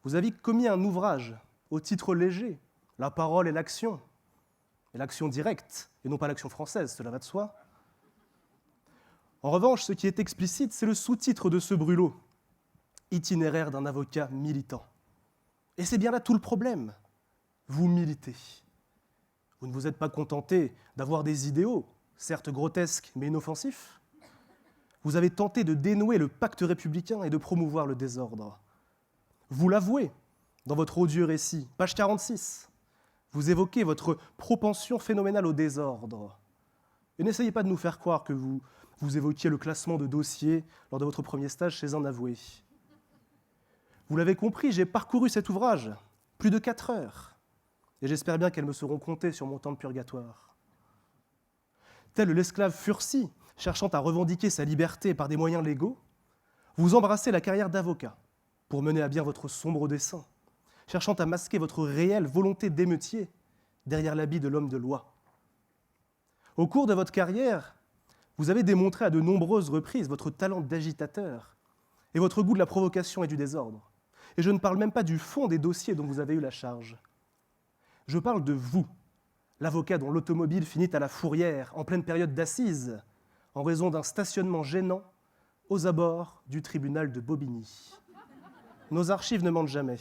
Vous avez commis un ouvrage au titre léger, La parole et l'action directe, et non pas l'action française, cela va de soi. En revanche, ce qui est explicite, c'est le sous-titre de ce brûlot, Itinéraire d'un avocat militant. Et c'est bien là tout le problème. Vous militez. Vous ne vous êtes pas contenté d'avoir des idéaux, certes grotesques mais inoffensifs. Vous avez tenté de dénouer le pacte républicain et de promouvoir le désordre. Vous l'avouez dans votre odieux récit, page 46. Vous évoquez votre propension phénoménale au désordre. Et n'essayez pas de nous faire croire que vous évoquiez le classement de dossiers lors de votre premier stage chez un avoué. Vous l'avez compris, j'ai parcouru cet ouvrage, plus de 4 heures, et j'espère bien qu'elles me seront comptées sur mon temps de purgatoire. Tel l'esclave Furcy, cherchant à revendiquer sa liberté par des moyens légaux, vous embrassez la carrière d'avocat pour mener à bien votre sombre dessein, cherchant à masquer votre réelle volonté d'émeutier derrière l'habit de l'homme de loi. Au cours de votre carrière, vous avez démontré à de nombreuses reprises votre talent d'agitateur et votre goût de la provocation et du désordre. Et je ne parle même pas du fond des dossiers dont vous avez eu la charge. Je parle de vous, l'avocat dont l'automobile finit à la fourrière en pleine période d'assises, en raison d'un stationnement gênant aux abords du tribunal de Bobigny. Nos archives ne mentent jamais.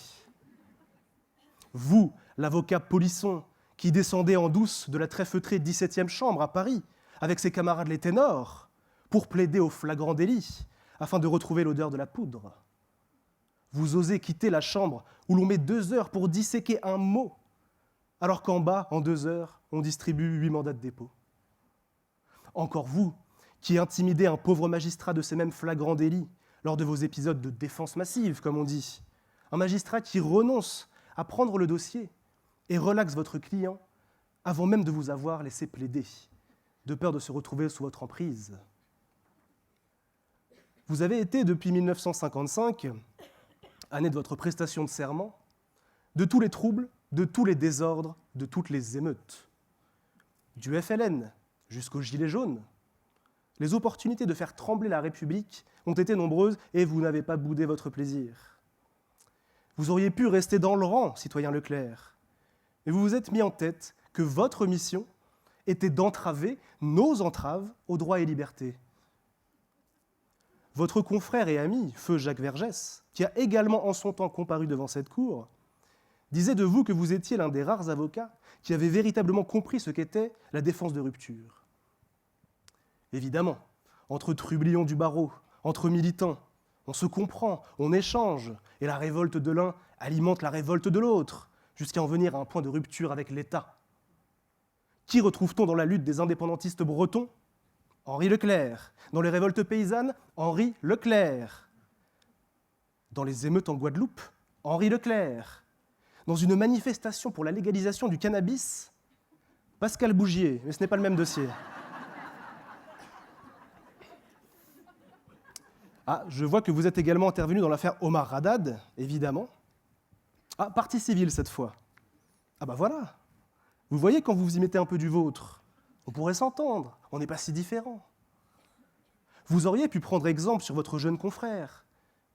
Vous, l'avocat polisson, qui descendait en douce de la très feutrée 17e chambre à Paris, avec ses camarades les ténors, pour plaider au flagrant délit, afin de retrouver l'odeur de la poudre. Vous osez quitter la chambre où l'on met 2 heures pour disséquer un mot, alors qu'en bas, en 2 heures, on distribue 8 mandats de dépôt. Encore vous, qui intimidez un pauvre magistrat de ces mêmes flagrants délits lors de vos épisodes de défense massive, comme on dit. Un magistrat qui renonce à prendre le dossier et relaxe votre client avant même de vous avoir laissé plaider, de peur de se retrouver sous votre emprise. Vous avez été, depuis 1955, année de votre prestation de serment, de tous les troubles, de tous les désordres, de toutes les émeutes. Du FLN jusqu'aux Gilets jaunes, les opportunités de faire trembler la République ont été nombreuses et vous n'avez pas boudé votre plaisir. Vous auriez pu rester dans le rang, citoyen Leclerc, mais vous vous êtes mis en tête que votre mission était d'entraver nos entraves aux droits et libertés. Votre confrère et ami, feu Jacques Vergès, qui a également en son temps comparu devant cette cour, disait de vous que vous étiez l'un des rares avocats qui avait véritablement compris ce qu'était la défense de rupture. Évidemment, entre trublions du barreau, entre militants, on se comprend, on échange, et la révolte de l'un alimente la révolte de l'autre, jusqu'à en venir à un point de rupture avec l'État. Qui retrouve-t-on dans la lutte des indépendantistes bretons ? Henri Leclerc. Dans les révoltes paysannes, Henri Leclerc. Dans les émeutes en Guadeloupe, Henri Leclerc. Dans une manifestation pour la légalisation du cannabis, Pascal Bougier, mais ce n'est pas le même dossier. Ah, je vois que vous êtes également intervenu dans l'affaire Omar Haddad, évidemment. Ah, partie civile cette fois. Ah bah voilà. Vous voyez quand vous y mettez un peu du vôtre, on pourrait s'entendre, on n'est pas si différents. Vous auriez pu prendre exemple sur votre jeune confrère,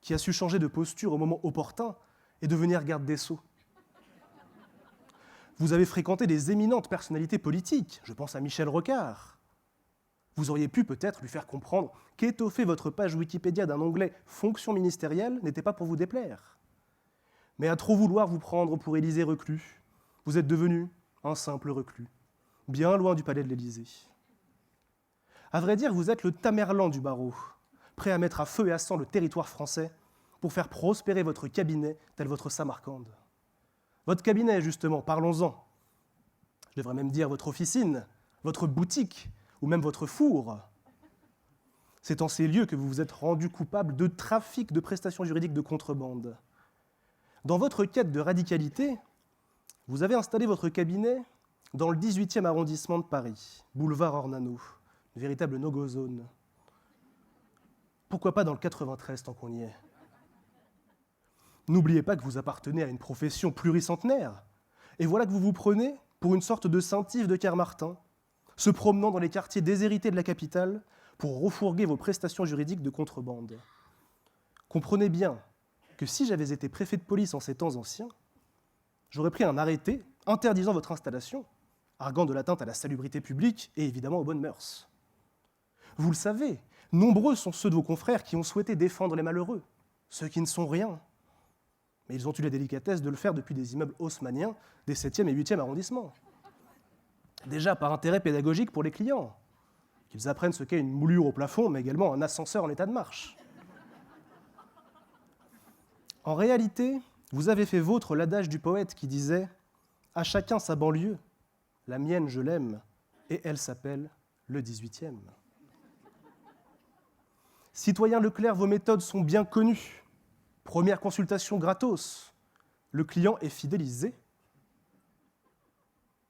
qui a su changer de posture au moment opportun et devenir garde des Sceaux. Vous avez fréquenté des éminentes personnalités politiques, je pense à Michel Rocard. Vous auriez pu peut-être lui faire comprendre qu'étoffer votre page Wikipédia d'un onglet « Fonction ministérielle » n'était pas pour vous déplaire. Mais à trop vouloir vous prendre pour Élysée reclus, vous êtes devenu un simple reclus, bien loin du palais de l'Élysée. À vrai dire, vous êtes le Tamerlan du barreau, prêt à mettre à feu et à sang le territoire français pour faire prospérer votre cabinet tel votre Samarcande. Votre cabinet, justement, parlons-en. Je devrais même dire votre officine, votre boutique, ou même votre four. C'est en ces lieux que vous vous êtes rendu coupable de trafic de prestations juridiques de contrebande. Dans votre quête de radicalité, vous avez installé votre cabinet dans le 18e arrondissement de Paris, boulevard Ornano, une véritable no-go zone. Pourquoi pas dans le 93 tant qu'on y est ? N'oubliez pas que vous appartenez à une profession pluricentenaire. Et voilà que vous vous prenez pour une sorte de Saint-Yves de Kermartin, se promenant dans les quartiers déshérités de la capitale pour refourguer vos prestations juridiques de contrebande. Comprenez bien que si j'avais été préfet de police en ces temps anciens, j'aurais pris un arrêté interdisant votre installation, arguant de l'atteinte à la salubrité publique et évidemment aux bonnes mœurs. Vous le savez, nombreux sont ceux de vos confrères qui ont souhaité défendre les malheureux, ceux qui ne sont rien. Mais ils ont eu la délicatesse de le faire depuis des immeubles haussmanniens des 7e et 8e arrondissements. Déjà par intérêt pédagogique pour les clients, qu'ils apprennent ce qu'est une moulure au plafond, mais également un ascenseur en état de marche. En réalité, vous avez fait vôtre l'adage du poète qui disait « À chacun sa banlieue, la mienne je l'aime, et elle s'appelle le 18e ». Citoyen Leclerc, vos méthodes sont bien connues. Première consultation gratos, le client est fidélisé.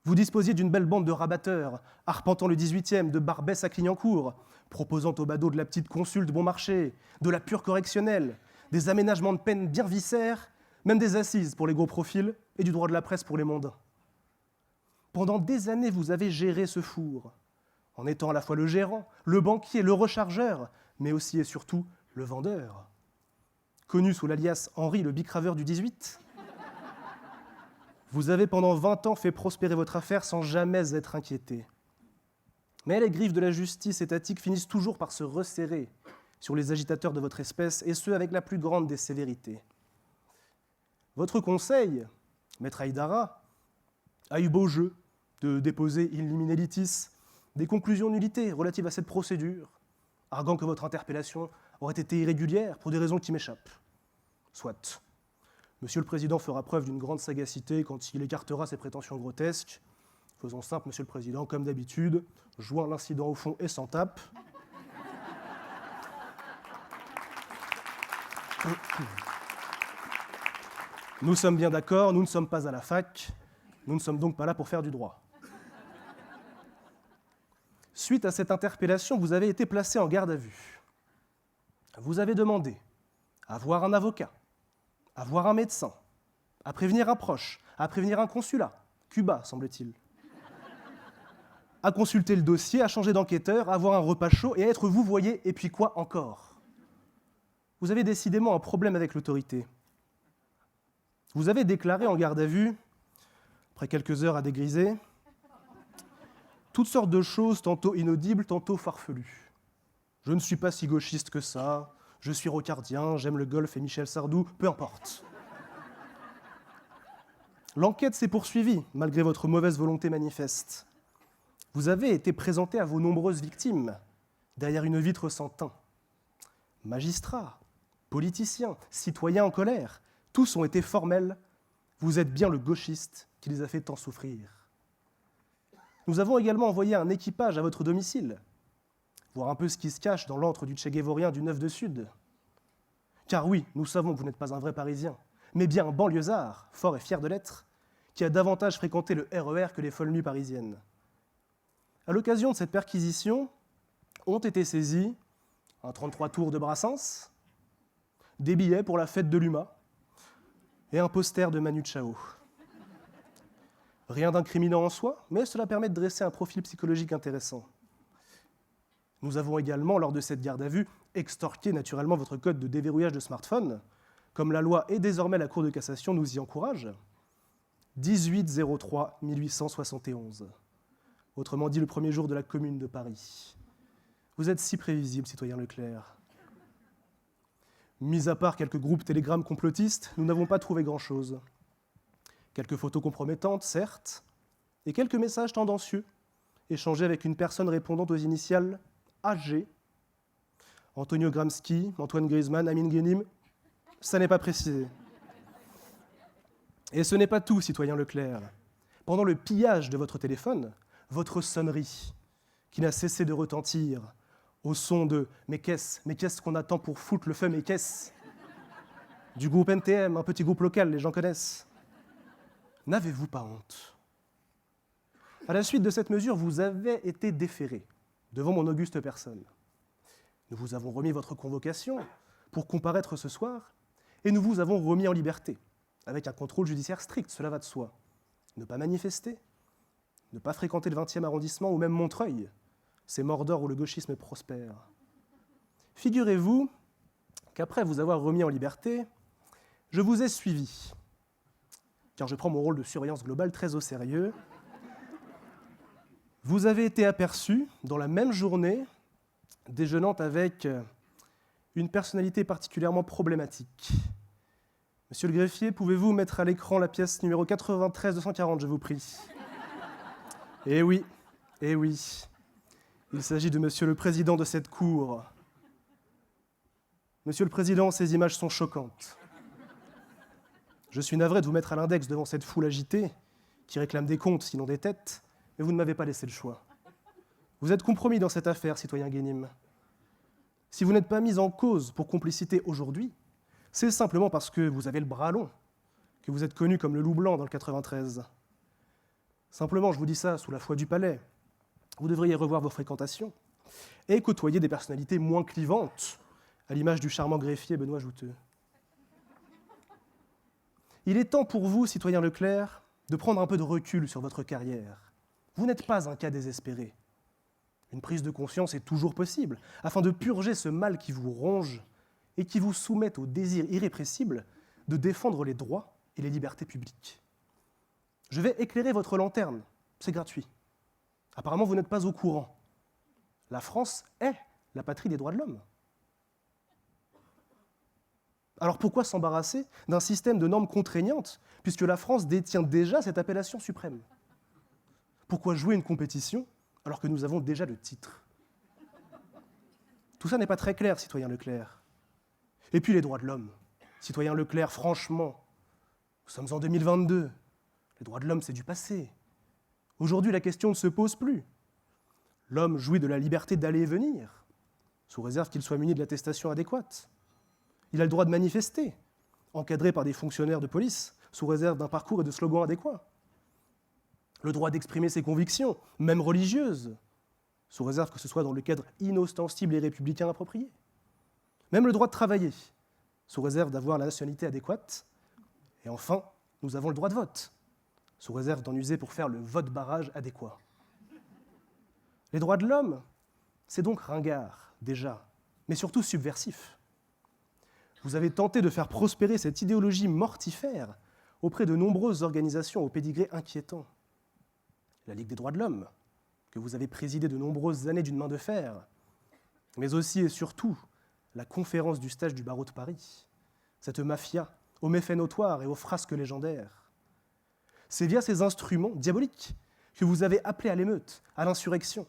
Vous disposiez d'une belle bande de rabatteurs, arpentant le 18e de Barbès à Clignancourt, proposant aux badauds de la petite consulte bon marché, de la pure correctionnelle, des aménagements de peine bien viscères, même des assises pour les gros profils et du droit de la presse pour les mondains. Pendant des années, vous avez géré ce four, en étant à la fois le gérant, le banquier, le rechargeur, mais aussi et surtout le vendeur. Connu sous l'alias Henri le bicraveur du 18, vous avez pendant 20 ans fait prospérer votre affaire sans jamais être inquiété. Mais les griffes de la justice étatique finissent toujours par se resserrer sur les agitateurs de votre espèce, et ce avec la plus grande des sévérités. Votre conseil, maître Haïdara, a eu beau jeu de déposer in limine litis des conclusions de nullité relatives à cette procédure, arguant que votre interpellation aurait été irrégulière pour des raisons qui m'échappent. Soit. Monsieur le Président fera preuve d'une grande sagacité quand il écartera ses prétentions grotesques. Faisons simple, Monsieur le Président, comme d'habitude, joint l'incident au fond et s'en tape. Nous sommes bien d'accord, nous ne sommes pas à la fac, nous ne sommes donc pas là pour faire du droit. Suite à cette interpellation, vous avez été placé en garde à vue. Vous avez demandé à voir un avocat, à voir un médecin, à prévenir un proche, à prévenir un consulat, Cuba, semble-t-il, à consulter le dossier, à changer d'enquêteur, à avoir un repas chaud et à être vous voyez, et puis quoi encore? Vous avez décidément un problème avec l'autorité. Vous avez déclaré en garde à vue, après quelques heures à dégriser, toutes sortes de choses, tantôt inaudibles, tantôt farfelues. Je ne suis pas si gauchiste que ça, je suis rocardien, j'aime le golf et Michel Sardou, peu importe. L'enquête s'est poursuivie, malgré votre mauvaise volonté manifeste. Vous avez été présenté à vos nombreuses victimes, derrière une vitre sans teint. Magistrats, politiciens, citoyens en colère, tous ont été formels. Vous êtes bien le gauchiste qui les a fait tant souffrir. Nous avons également envoyé un équipage à votre domicile, voir un peu ce qui se cache dans l'antre du Tchéguévorien du 9 de Sud. Car oui, nous savons que vous n'êtes pas un vrai Parisien, mais bien un banlieusard, fort et fier de l'être, qui a davantage fréquenté le RER que les folles nuits parisiennes. À l'occasion de cette perquisition, ont été saisis un 33 tours de Brassens, des billets pour la fête de l'UMA et un poster de Manu Chao. Rien d'incriminant en soi, mais cela permet de dresser un profil psychologique intéressant. Nous avons également, lors de cette garde à vue, extorqué naturellement votre code de déverrouillage de smartphone, comme la loi et désormais la Cour de cassation nous y encourage. 1803-1871. Autrement dit, le premier jour de la Commune de Paris. Vous êtes si prévisible, citoyen Leclerc. Mis à part quelques groupes Telegram complotistes, nous n'avons pas trouvé grand-chose. Quelques photos compromettantes, certes, et quelques messages tendancieux, échangés avec une personne répondant aux initiales AG. Antonio Gramsci, Antoine Griezmann, Amin Ghenim, ça n'est pas précisé. Et ce n'est pas tout, citoyen Leclerc. Pendant le pillage de votre téléphone, votre sonnerie, qui n'a cessé de retentir, au son de « Mais qu'est-ce qu'on attend pour foutre le feu, mais qu'est-ce ?» du groupe NTM, un petit groupe local, les gens connaissent. N'avez-vous pas honte? À la suite de cette mesure, vous avez été déféré devant mon auguste personne. Nous vous avons remis votre convocation pour comparaître ce soir et nous vous avons remis en liberté, avec un contrôle judiciaire strict, cela va de soi. Ne pas manifester, ne pas fréquenter le 20e arrondissement ou même Montreuil, ces Mordor où le gauchisme prospère. Figurez-vous qu'après vous avoir remis en liberté, je vous ai suivi, car je prends mon rôle de surveillance globale très au sérieux. Vous avez été aperçu dans la même journée déjeunant avec une personnalité particulièrement problématique. Monsieur le greffier, pouvez-vous mettre à l'écran la pièce numéro 93-240, je vous prie? Eh oui, il s'agit de monsieur le président de cette cour. Monsieur le président, ces images sont choquantes. Je suis navré de vous mettre à l'index devant cette foule agitée qui réclame des comptes, sinon des têtes, mais vous ne m'avez pas laissé le choix. Vous êtes compromis dans cette affaire, citoyen Guénim. Si vous n'êtes pas mis en cause pour complicité aujourd'hui, c'est simplement parce que vous avez le bras long, que vous êtes connu comme le loup blanc dans le 93. Simplement, je vous dis ça sous la foi du palais. Vous devriez revoir vos fréquentations et côtoyer des personnalités moins clivantes, à l'image du charmant greffier Benoît Jouteux. Il est temps pour vous, citoyen Leclerc, de prendre un peu de recul sur votre carrière. Vous n'êtes pas un cas désespéré. Une prise de conscience est toujours possible, afin de purger ce mal qui vous ronge et qui vous soumet au désir irrépressible de défendre les droits et les libertés publiques. Je vais éclairer votre lanterne, c'est gratuit. Apparemment, vous n'êtes pas au courant. La France est la patrie des droits de l'homme. Alors pourquoi s'embarrasser d'un système de normes contraignantes, puisque la France détient déjà cette appellation suprême? Pourquoi jouer une compétition alors que nous avons déjà le titre? Tout ça n'est pas très clair, citoyen Leclerc. Et puis les droits de l'homme. Citoyen Leclerc, franchement, nous sommes en 2022. Les droits de l'homme, c'est du passé. Aujourd'hui, la question ne se pose plus. L'homme jouit de la liberté d'aller et venir, sous réserve qu'il soit muni de l'attestation adéquate. Il a le droit de manifester, encadré par des fonctionnaires de police, sous réserve d'un parcours et de slogans adéquats. Le droit d'exprimer ses convictions, même religieuses, sous réserve que ce soit dans le cadre inostensible et républicain approprié. Même le droit de travailler, sous réserve d'avoir la nationalité adéquate. Et enfin, nous avons le droit de vote, sous réserve d'en user pour faire le vote barrage adéquat. Les droits de l'homme, c'est donc ringard, déjà, mais surtout subversif. Vous avez tenté de faire prospérer cette idéologie mortifère auprès de nombreuses organisations au pédigré inquiétant. La Ligue des droits de l'homme, que vous avez présidée de nombreuses années d'une main de fer, mais aussi et surtout la conférence du stage du barreau de Paris, cette mafia aux méfaits notoires et aux frasques légendaires. C'est via ces instruments diaboliques que vous avez appelé à l'émeute, à l'insurrection.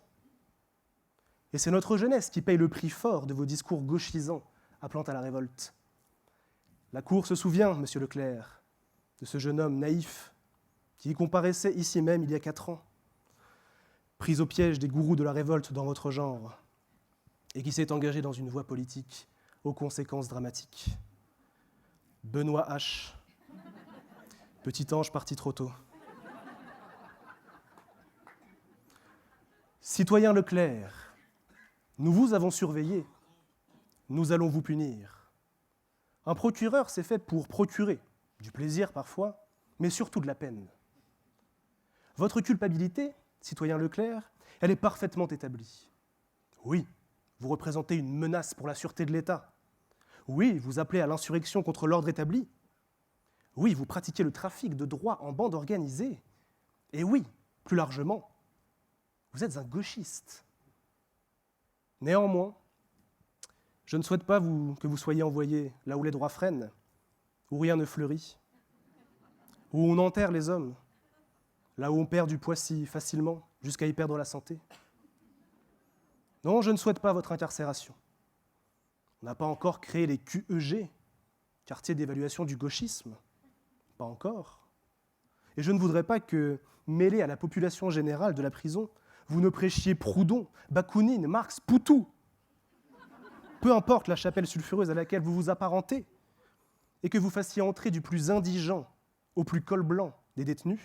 Et c'est notre jeunesse qui paye le prix fort de vos discours gauchisants appelant à la révolte. La Cour se souvient, monsieur Leclerc, de ce jeune homme naïf qui y comparaissait ici même il y a 4 ans, pris au piège des gourous de la révolte dans votre genre, et qui s'est engagé dans une voie politique aux conséquences dramatiques. Benoît H., petit ange parti trop tôt. Citoyen Leclerc, nous vous avons surveillé, nous allons vous punir. Un procureur, c'est fait pour procurer, du plaisir parfois, mais surtout de la peine. Votre culpabilité, citoyen Leclerc, elle est parfaitement établie. Oui, vous représentez une menace pour la sûreté de l'État. Oui, vous appelez à l'insurrection contre l'ordre établi. Oui, vous pratiquez le trafic de droits en bande organisée. Et oui, plus largement, vous êtes un gauchiste. Néanmoins, je ne souhaite pas que vous soyez envoyé là où les droits freinent, où rien ne fleurit, où on enterre les hommes, là où on perd du poids si facilement, jusqu'à y perdre la santé. Non, je ne souhaite pas votre incarcération. On n'a pas encore créé les QEG, quartiers d'évaluation du gauchisme. Pas encore. Et je ne voudrais pas que, mêlé à la population générale de la prison, vous ne prêchiez Proudhon, Bakounine, Marx, Poutou. Peu importe la chapelle sulfureuse à laquelle vous vous apparentez, et que vous fassiez entrer du plus indigent au plus col blanc des détenus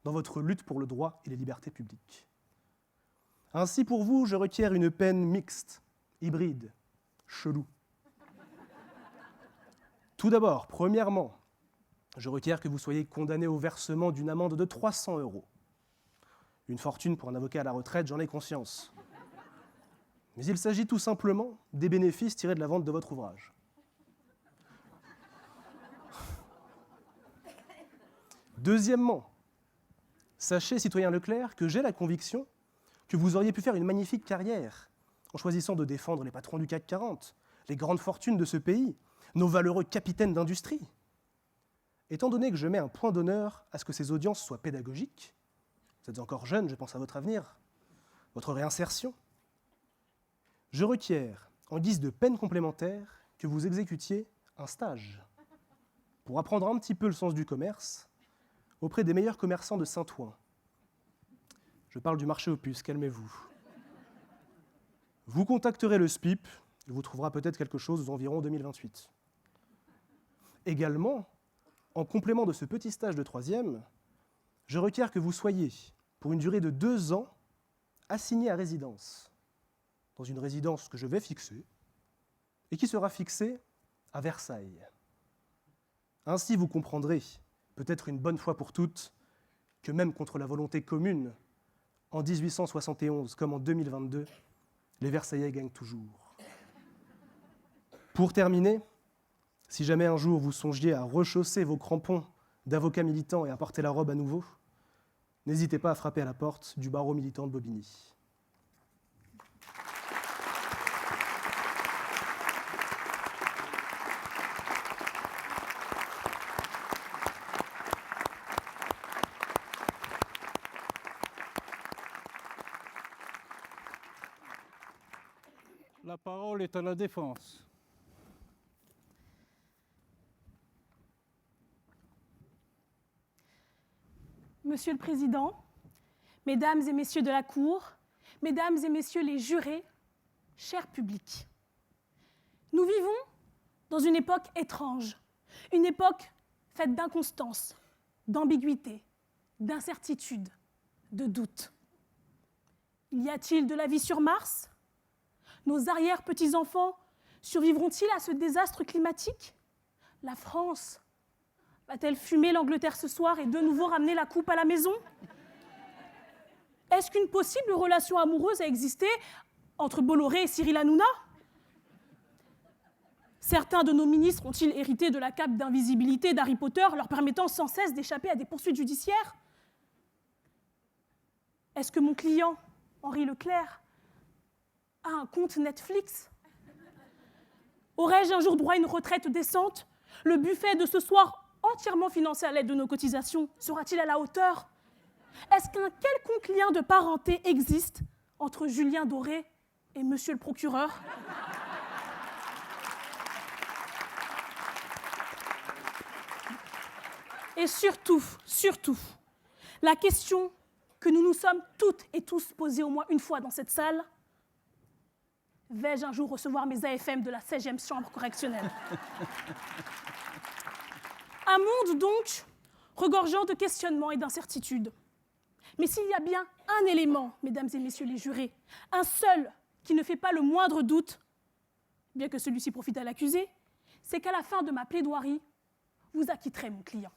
dans votre lutte pour le droit et les libertés publiques. Ainsi, pour vous, je requiers une peine mixte, hybride, chelou. Tout d'abord, premièrement, je requiers que vous soyez condamné au versement d'une amende de 300 €. Une fortune pour un avocat à la retraite, j'en ai conscience. Mais il s'agit tout simplement des bénéfices tirés de la vente de votre ouvrage. Deuxièmement, sachez, citoyen Leclerc, que j'ai la conviction que vous auriez pu faire une magnifique carrière en choisissant de défendre les patrons du CAC 40, les grandes fortunes de ce pays, nos valeureux capitaines d'industrie. Étant donné que je mets un point d'honneur à ce que ces audiences soient pédagogiques, vous êtes encore jeune, je pense à votre avenir, votre réinsertion, je requiers, en guise de peine complémentaire, que vous exécutiez un stage pour apprendre un petit peu le sens du commerce auprès des meilleurs commerçants de Saint-Ouen. Je parle du marché aux puces, calmez-vous. Vous contacterez le SPIP, il vous trouvera peut-être quelque chose aux environs 2028. Également, en complément de ce petit stage de troisième, je requiers que vous soyez, pour une durée de 2 ans, assigné à résidence, dans une résidence que je vais fixer, et qui sera fixée à Versailles. Ainsi, vous comprendrez, peut-être une bonne fois pour toutes, que même contre la volonté commune, en 1871 comme en 2022, les Versaillais gagnent toujours. Pour terminer, si jamais un jour vous songiez à rechausser vos crampons d'avocat militant et à porter la robe à nouveau, n'hésitez pas à frapper à la porte du barreau militant de Bobigny. La parole est à la Défense. Monsieur le Président, Mesdames et Messieurs de la Cour, Mesdames et Messieurs les jurés, cher public, nous vivons dans une époque étrange, une époque faite d'inconstance, d'ambiguïté, d'incertitude, de doute. Y a-t-il de la vie sur Mars ? Nos arrière-petits-enfants survivront-ils à ce désastre climatique ? La France va-t-elle fumer l'Angleterre ce soir et de nouveau ramener la coupe à la maison ? Est-ce qu'une possible relation amoureuse a existé entre Bolloré et Cyril Hanouna ? Certains de nos ministres ont-ils hérité de la cape d'invisibilité d'Harry Potter, leur permettant sans cesse d'échapper à des poursuites judiciaires ? Est-ce que mon client, Henri Leclerc, a un compte Netflix ? Aurais-je un jour droit à une retraite décente ? Le buffet de ce soir, entièrement financé à l'aide de nos cotisations, sera-t-il à la hauteur ? Est-ce qu'un quelconque lien de parenté existe entre Julien Doré et Monsieur le procureur ? Et surtout, la question que nous nous sommes toutes et tous posée au moins une fois dans cette salle, vais-je un jour recevoir mes AFM de la 16e chambre correctionnelle ? Un monde donc regorgeant de questionnements et d'incertitudes. Mais s'il y a bien un élément, mesdames et messieurs les jurés, un seul qui ne fait pas le moindre doute, bien que celui-ci profite à l'accusé, c'est qu'à la fin de ma plaidoirie, vous acquitterez mon client.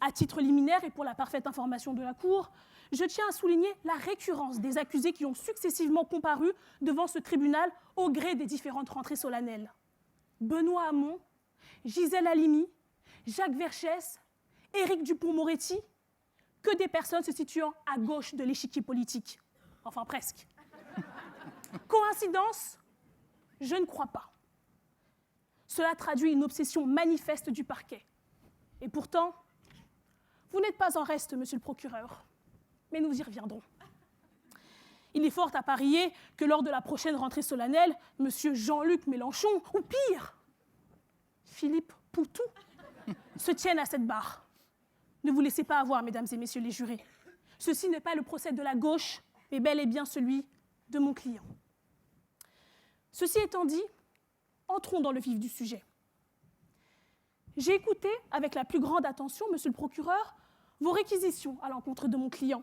À titre liminaire et pour la parfaite information de la Cour, je tiens à souligner la récurrence des accusés qui ont successivement comparu devant ce tribunal au gré des différentes rentrées solennelles. Benoît Hamon, Gisèle Halimi, Jacques Verchès, Éric Dupond-Moretti, que des personnes se situant à gauche de l'échiquier politique. Enfin, presque. Coïncidence ? Je ne crois pas. Cela traduit une obsession manifeste du parquet. Et pourtant, vous n'êtes pas en reste, monsieur le procureur. Mais nous y reviendrons. Il est fort à parier que lors de la prochaine rentrée solennelle, monsieur Jean-Luc Mélenchon, ou pire, Philippe Poutou, se tiennent à cette barre. Ne vous laissez pas avoir, mesdames et messieurs les jurés. Ceci n'est pas le procès de la gauche, mais bel et bien celui de mon client. Ceci étant dit, entrons dans le vif du sujet. J'ai écouté avec la plus grande attention, monsieur le procureur, vos réquisitions à l'encontre de mon client.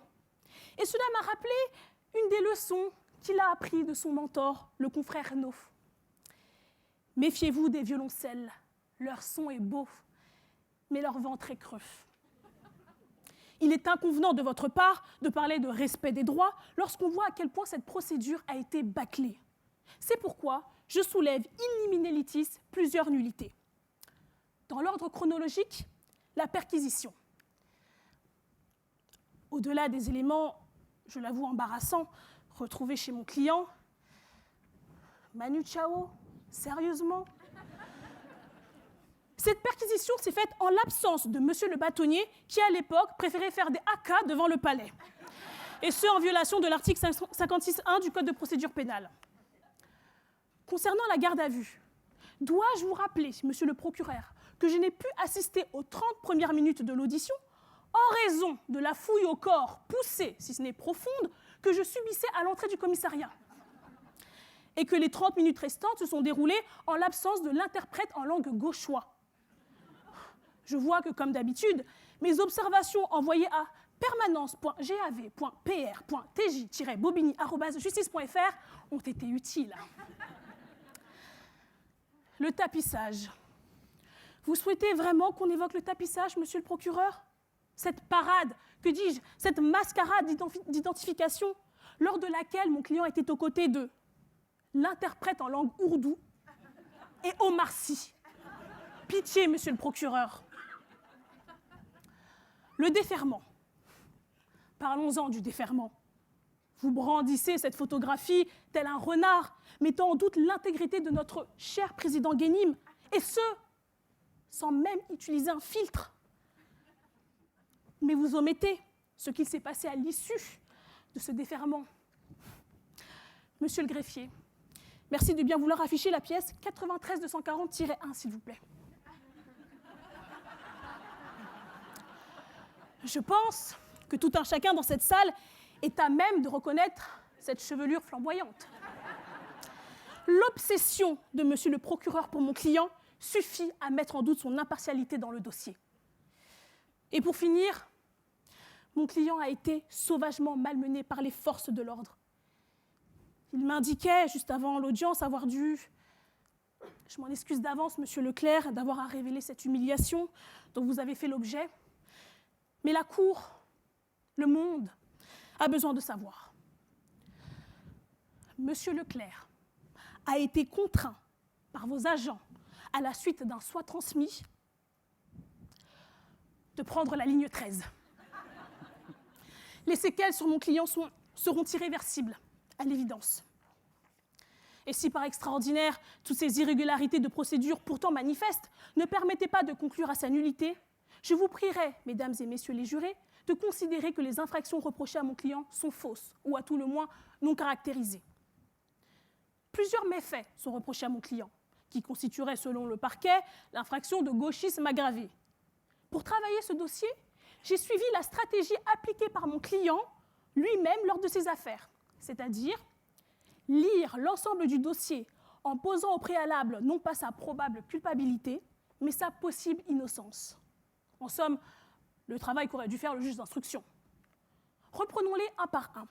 Et cela m'a rappelé une des leçons qu'il a appris de son mentor, le confrère Renaud. Méfiez-vous des violoncelles, leur son est beau, mais leur ventre est creux. il est inconvenant de votre part de parler de respect des droits lorsqu'on voit à quel point cette procédure a été bâclée. C'est pourquoi je soulève in limine litis plusieurs nullités. Dans l'ordre chronologique, la perquisition. Au-delà des éléments, je l'avoue embarrassants, retrouvés chez mon client, Manu Chao, sérieusement? Cette perquisition s'est faite en l'absence de monsieur le bâtonnier qui, à l'époque, préférait faire des haka devant le palais. Et ce, en violation de l'article 56.1 du Code de procédure pénale. Concernant la garde à vue, dois-je vous rappeler, monsieur le procureur, que je n'ai pu assister aux 30 premières minutes de l'audition en raison de la fouille au corps poussée, si ce n'est profonde, que je subissais à l'entrée du commissariat. Et que les 30 minutes restantes se sont déroulées en l'absence de l'interprète en langue gauchois. Je vois que, comme d'habitude, mes observations envoyées à permanence.gav.pr.tj-bobigny@justice.fr ont été utiles. Le tapissage. Vous souhaitez vraiment qu'on évoque le tapissage, monsieur le procureur? Cette parade, que dis-je, cette mascarade d'identification, lors de laquelle mon client était aux côtés de l'interprète en langue ourdou et Omar Sy. Pitié, monsieur le procureur. Le déferrement. Parlons-en du déferrement. Vous brandissez cette photographie tel un renard, mettant en doute l'intégrité de notre cher président Guénim, et ce, sans même utiliser un filtre. Mais vous omettez ce qu'il s'est passé à l'issue de ce déferment. Monsieur le greffier, merci de bien vouloir afficher la pièce 93-240-1, s'il vous plaît. Je pense que tout un chacun dans cette salle est à même de reconnaître cette chevelure flamboyante. L'obsession de monsieur le procureur pour mon client suffit à mettre en doute son impartialité dans le dossier. Et pour finir, mon client a été sauvagement malmené par les forces de l'ordre. Il m'indiquait, juste avant l'audience, avoir dû, je m'en excuse d'avance, monsieur Leclerc, d'avoir à révéler cette humiliation dont vous avez fait l'objet. Mais la Cour, le monde, a besoin de savoir. Monsieur Leclerc a été contraint par vos agents, à la suite d'un soit transmis, de prendre la ligne 13. Les séquelles sur mon client seront irréversibles, à l'évidence. Et si par extraordinaire, toutes ces irrégularités de procédure pourtant manifestes ne permettaient pas de conclure à sa nullité, je vous prierai, mesdames et messieurs les jurés, de considérer que les infractions reprochées à mon client sont fausses, ou à tout le moins non caractérisées. Plusieurs méfaits sont reprochés à mon client, qui constitueraient, selon le parquet, l'infraction de gauchisme aggravé. Pour travailler ce dossier, j'ai suivi la stratégie appliquée par mon client lui-même lors de ses affaires, c'est-à-dire lire l'ensemble du dossier en posant au préalable non pas sa probable culpabilité, mais sa possible innocence. En somme, le travail qu'aurait dû faire le juge d'instruction. Reprenons-les un par un.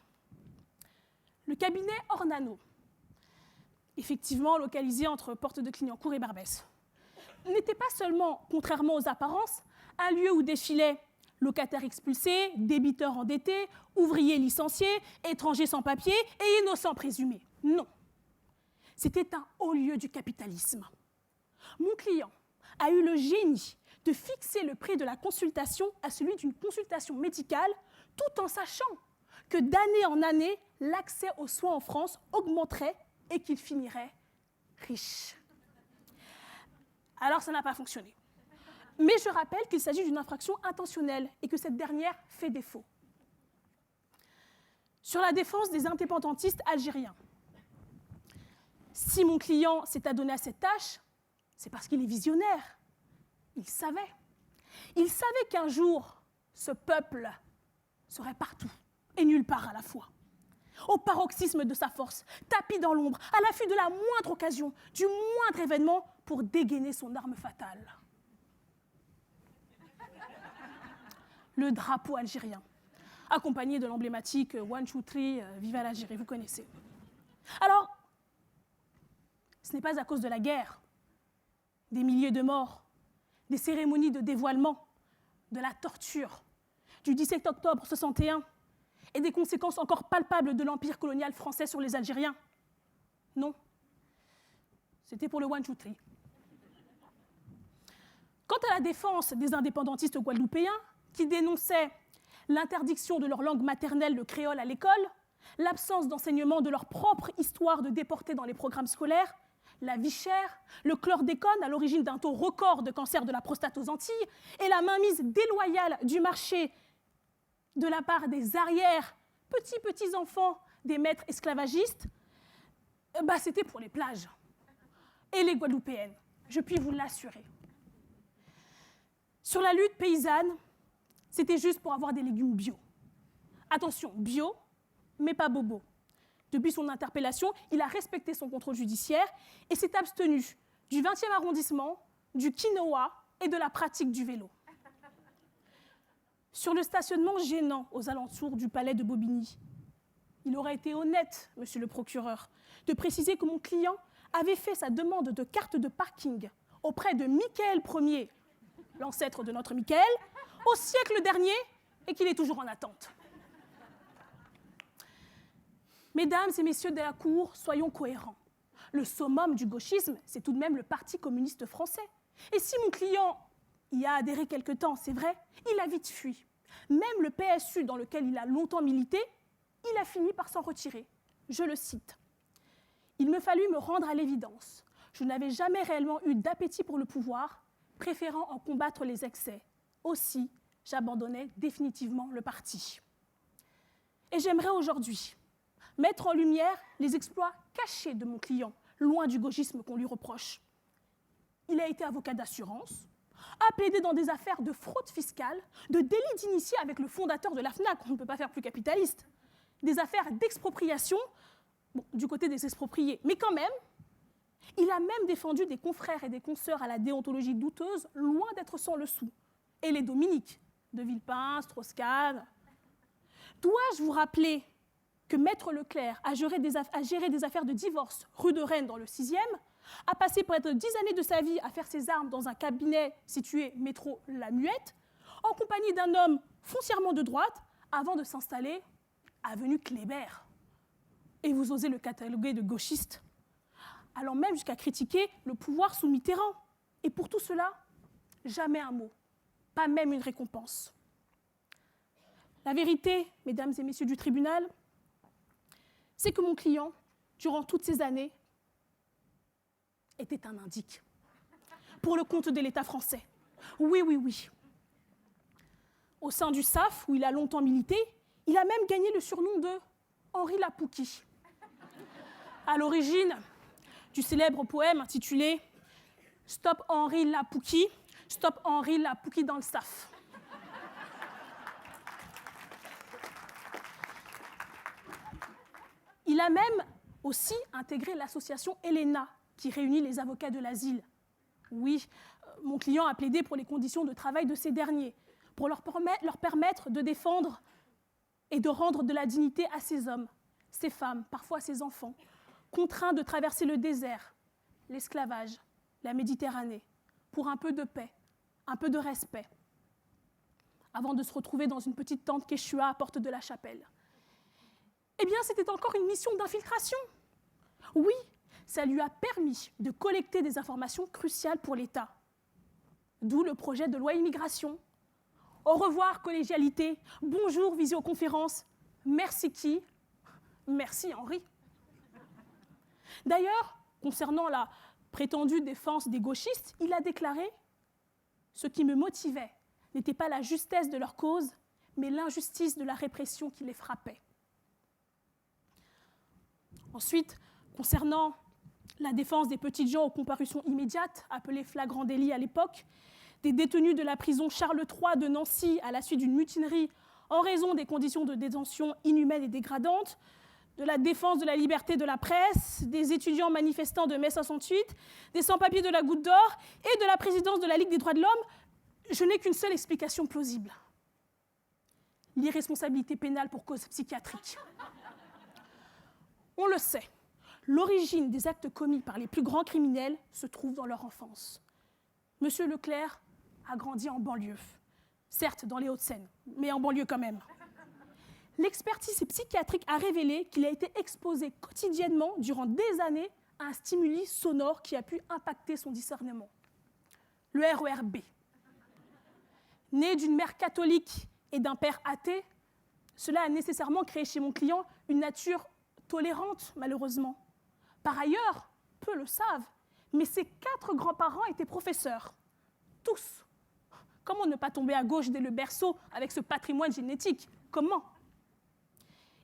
Le cabinet Ornano, effectivement localisé entre Porte de Clignancourt et Barbès, n'était pas seulement, contrairement aux apparences, un lieu où défilaient locataires expulsés, débiteurs endettés, ouvriers licenciés, étrangers sans papier et innocents présumés. Non. C'était un haut lieu du capitalisme. Mon client a eu le génie de fixer le prix de la consultation à celui d'une consultation médicale, tout en sachant que d'année en année, l'accès aux soins en France augmenterait et qu'il finirait riche. Alors ça n'a pas fonctionné. Mais je rappelle qu'il s'agit d'une infraction intentionnelle et que cette dernière fait défaut. Sur la défense des indépendantistes algériens, si mon client s'est adonné à cette tâche, c'est parce qu'il est visionnaire. Il savait. Il savait qu'un jour, ce peuple serait partout et nulle part à la fois. Au paroxysme de sa force, tapi dans l'ombre, à l'affût de la moindre occasion, du moindre événement pour dégainer son arme fatale. Le drapeau algérien, accompagné de l'emblématique One, Two, Three, Viva l'Algérie, vous connaissez. Alors, ce n'est pas à cause de la guerre, des milliers de morts, des cérémonies de dévoilement, de la torture, du 17 octobre 61 et des conséquences encore palpables de l'empire colonial français sur les Algériens? Non. C'était pour le one, two, three. Quant à la défense des indépendantistes guadeloupéens, qui dénonçaient l'interdiction de leur langue maternelle, le créole, à l'école, l'absence d'enseignement de leur propre histoire de déportés dans les programmes scolaires, la vie chère, le chlordécone à l'origine d'un taux record de cancer de la prostate aux Antilles et la mainmise déloyale du marché de la part des arrières petits-enfants des maîtres esclavagistes, c'était pour les plages. Et les Guadeloupéennes, je puis vous l'assurer. Sur la lutte paysanne, c'était juste pour avoir des légumes bio. Attention, bio, mais pas bobo. Depuis son interpellation, il a respecté son contrôle judiciaire et s'est abstenu du 20e arrondissement, du quinoa et de la pratique du vélo. Sur le stationnement gênant aux alentours du palais de Bobigny, il aurait été honnête, monsieur le procureur, de préciser que mon client avait fait sa demande de carte de parking auprès de Michael Ier, l'ancêtre de notre Michael, au siècle dernier, et qu'il est toujours en attente. Mesdames et messieurs de la Cour, soyons cohérents. Le summum du gauchisme, c'est tout de même le Parti communiste français. Et si mon client y a adhéré quelque temps, c'est vrai, il a vite fui. Même le PSU, dans lequel il a longtemps milité, il a fini par s'en retirer. Je le cite. « Il me fallut me rendre à l'évidence. Je n'avais jamais réellement eu d'appétit pour le pouvoir, préférant en combattre les excès. Aussi, j'abandonnais définitivement le parti. » Et j'aimerais aujourd'hui mettre en lumière les exploits cachés de mon client, loin du gauchisme qu'on lui reproche. Il a été avocat d'assurance, a plaidé dans des affaires de fraude fiscale, de délit d'initié avec le fondateur de la FNAC, on ne peut pas faire plus capitaliste, des affaires d'expropriation, du côté des expropriés, mais quand même, il a même défendu des confrères et des consoeurs à la déontologie douteuse, loin d'être sans le sou. Et les Dominiques, de Villepin, Strauss-Kahn. Dois-je vous rappeler que Maître Leclerc a géré des affaires de divorce rue de Rennes dans le 6e, a passé près de 10 années de sa vie à faire ses armes dans un cabinet situé métro La Muette, en compagnie d'un homme foncièrement de droite, avant de s'installer avenue Kléber. Et vous osez le cataloguer de gauchiste, allant même jusqu'à critiquer le pouvoir sous Mitterrand. Et pour tout cela, jamais un mot, pas même une récompense. La vérité, mesdames et messieurs du tribunal, c'est que mon client, durant toutes ces années, était un indique pour le compte de l'État français. Oui, oui, oui. Au sein du SAF, où il a longtemps milité, il a même gagné le surnom de Henri Lapouki, à l'origine du célèbre poème intitulé « Stop Henri Lapouki, stop Henri Lapouki dans le SAF ». Il a même aussi intégré l'association ELENA, qui réunit les avocats de l'asile. Oui, mon client a plaidé pour les conditions de travail de ces derniers, pour leur permettre de défendre et de rendre de la dignité à ces hommes, ces femmes, parfois ces enfants, contraints de traverser le désert, l'esclavage, la Méditerranée, pour un peu de paix, un peu de respect, avant de se retrouver dans une petite tente Quechua à Porte de la Chapelle. Eh bien, c'était encore une mission d'infiltration. Oui, ça lui a permis de collecter des informations cruciales pour l'État. D'où le projet de loi immigration. Au revoir, collégialité. Bonjour, visioconférence. Merci qui? Merci Henri. D'ailleurs, concernant la prétendue défense des gauchistes, il a déclaré « Ce qui me motivait n'était pas la justesse de leur cause, mais l'injustice de la répression qui les frappait. » Ensuite, concernant la défense des petites gens aux comparutions immédiates, appelées flagrant délit à l'époque, des détenus de la prison Charles III de Nancy à la suite d'une mutinerie en raison des conditions de détention inhumaines et dégradantes, de la défense de la liberté de la presse, des étudiants manifestants de mai 68, des sans-papiers de la Goutte d'Or et de la présidence de la Ligue des droits de l'homme, je n'ai qu'une seule explication plausible. L'irresponsabilité pénale pour cause psychiatrique. On le sait, l'origine des actes commis par les plus grands criminels se trouve dans leur enfance. Monsieur Leclerc a grandi en banlieue. certes dans les Hauts-de-Seine, mais en banlieue quand même. L'expertise psychiatrique a révélé qu'il a été exposé quotidiennement durant des années à un stimuli sonore qui a pu impacter son discernement. Le RER-B. Né d'une mère catholique et d'un père athée, cela a nécessairement créé chez mon client une nature tolérante, malheureusement. Par ailleurs, peu le savent, mais ses 4 grands-parents étaient professeurs. Tous. Comment ne pas tomber à gauche dès le berceau avec ce patrimoine génétique? Comment?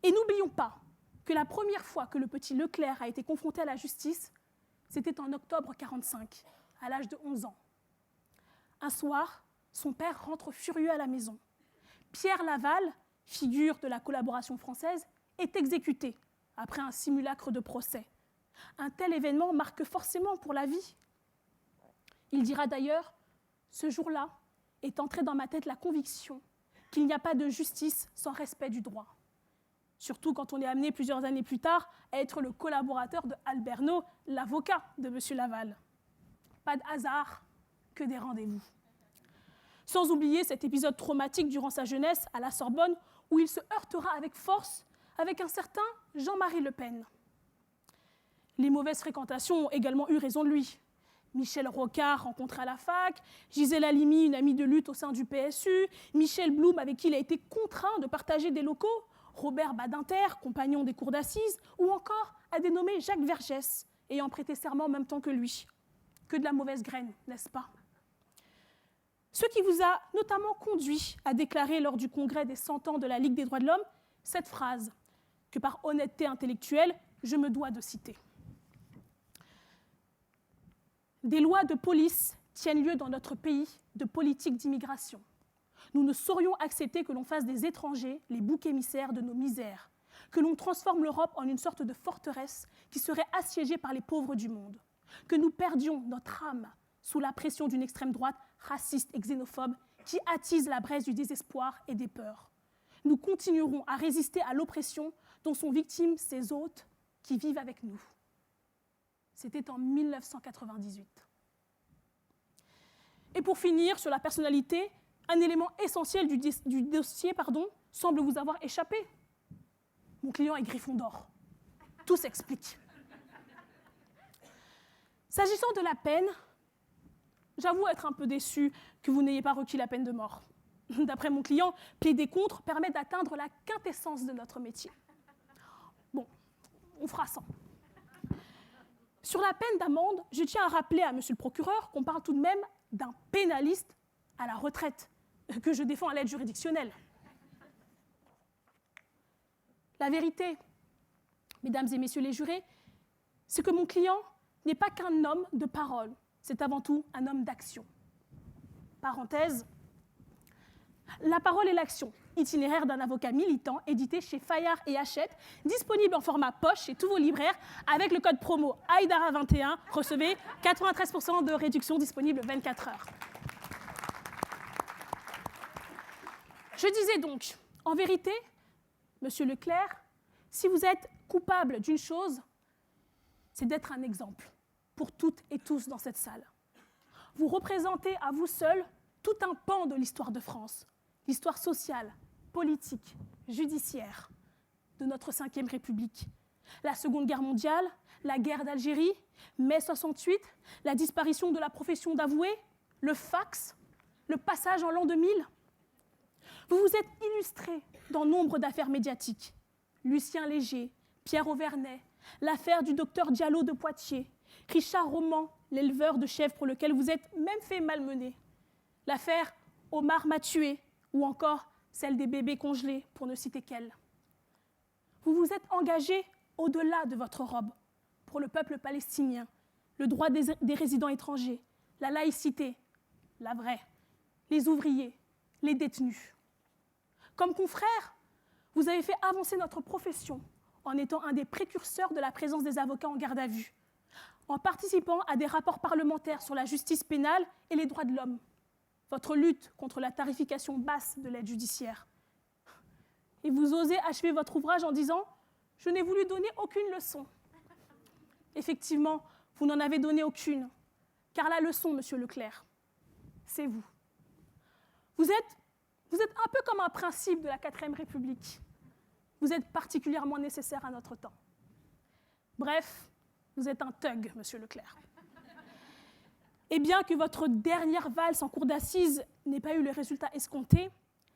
Et n'oublions pas que la première fois que le petit Leclerc a été confronté à la justice, c'était en octobre 1945, à l'âge de 11 ans. Un soir, son père rentre furieux à la maison. Pierre Laval, figure de la collaboration française, est exécuté après un simulacre de procès. Un tel événement marque forcément pour la vie. Il dira d'ailleurs, ce jour-là est entrée dans ma tête la conviction qu'il n'y a pas de justice sans respect du droit. Surtout quand on est amené plusieurs années plus tard à être le collaborateur de Alberno, l'avocat de M. Laval. Pas de hasard, que des rendez-vous. Sans oublier cet épisode traumatique durant sa jeunesse à la Sorbonne, où il se heurtera avec force avec un certain Jean-Marie Le Pen. Les mauvaises fréquentations ont également eu raison de lui. Michel Rocard, rencontré à la fac, Gisèle Halimi, une amie de lutte au sein du PSU, Michel Blum, avec qui il a été contraint de partager des locaux, Robert Badinter, compagnon des cours d'assises, ou encore a dénommé Jacques Vergès, ayant prêté serment en même temps que lui. Que de la mauvaise graine, n'est-ce pas? Ce qui vous a notamment conduit à déclarer lors du congrès des 100 ans de la Ligue des droits de l'homme cette phrase que par honnêteté intellectuelle, je me dois de citer. Des lois de police tiennent lieu dans notre pays de politique d'immigration. Nous ne saurions accepter que l'on fasse des étrangers les boucs émissaires de nos misères, que l'on transforme l'Europe en une sorte de forteresse qui serait assiégée par les pauvres du monde, que nous perdions notre âme sous la pression d'une extrême droite raciste et xénophobe qui attise la braise du désespoir et des peurs. Nous continuerons à résister à l'oppression dont sont victimes ces hôtes qui vivent avec nous. C'était en 1998. Et pour finir, sur la personnalité, un élément essentiel du dossier semble vous avoir échappé. Mon client est Gryffondor. Tout s'explique. S'agissant de la peine, j'avoue être un peu déçue que vous n'ayez pas requis la peine de mort. D'après mon client, plaider contre permet d'atteindre la quintessence de notre métier. Bon, on fera sans. Sur la peine d'amende, je tiens à rappeler à monsieur le procureur qu'on parle tout de même d'un pénaliste à la retraite, que je défends à l'aide juridictionnelle. La vérité, mesdames et messieurs les jurés, c'est que mon client n'est pas qu'un homme de parole, c'est avant tout un homme d'action. Parenthèse, La parole et l'action, itinéraire d'un avocat militant, édité chez Fayard et Hachette, disponible en format poche chez tous vos libraires, avec le code promo AIDARA21, recevez 93% de réduction disponible 24 heures. Je disais donc, en vérité, monsieur Leclerc, si vous êtes coupable d'une chose, c'est d'être un exemple pour toutes et tous dans cette salle. Vous représentez à vous seul tout un pan de l'histoire de France, l'histoire sociale, politique, judiciaire de notre Ve République. La Seconde Guerre mondiale, la guerre d'Algérie, mai 68, la disparition de la profession d'avoué, le fax, le passage en l'an 2000. Vous vous êtes illustré dans nombre d'affaires médiatiques. Lucien Léger, Pierre Auvernais, l'affaire du docteur Diallo de Poitiers, Richard Roman, l'éleveur de chèvres pour lequel vous êtes même fait malmener, l'affaire Omar Mathieu ou encore celle des bébés congelés, pour ne citer qu'elle. Vous vous êtes engagé au-delà de votre robe pour le peuple palestinien, le droit des résidents étrangers, la laïcité, la vraie, les ouvriers, les détenus. Comme confrère, vous avez fait avancer notre profession en étant un des précurseurs de la présence des avocats en garde à vue, en participant à des rapports parlementaires sur la justice pénale et les droits de l'homme, votre lutte contre la tarification basse de l'aide judiciaire. Et vous osez achever votre ouvrage en disant « Je n'ai voulu donner aucune leçon ». Effectivement, vous n'en avez donné aucune, car la leçon, monsieur Leclerc, c'est vous. Vous êtes Vous êtes un peu comme un principe de la 4ème République. Vous êtes particulièrement nécessaire à notre temps. Bref, vous êtes un thug, monsieur Leclerc. Et bien que votre dernière valse en cour d'assises n'ait pas eu le résultat escompté,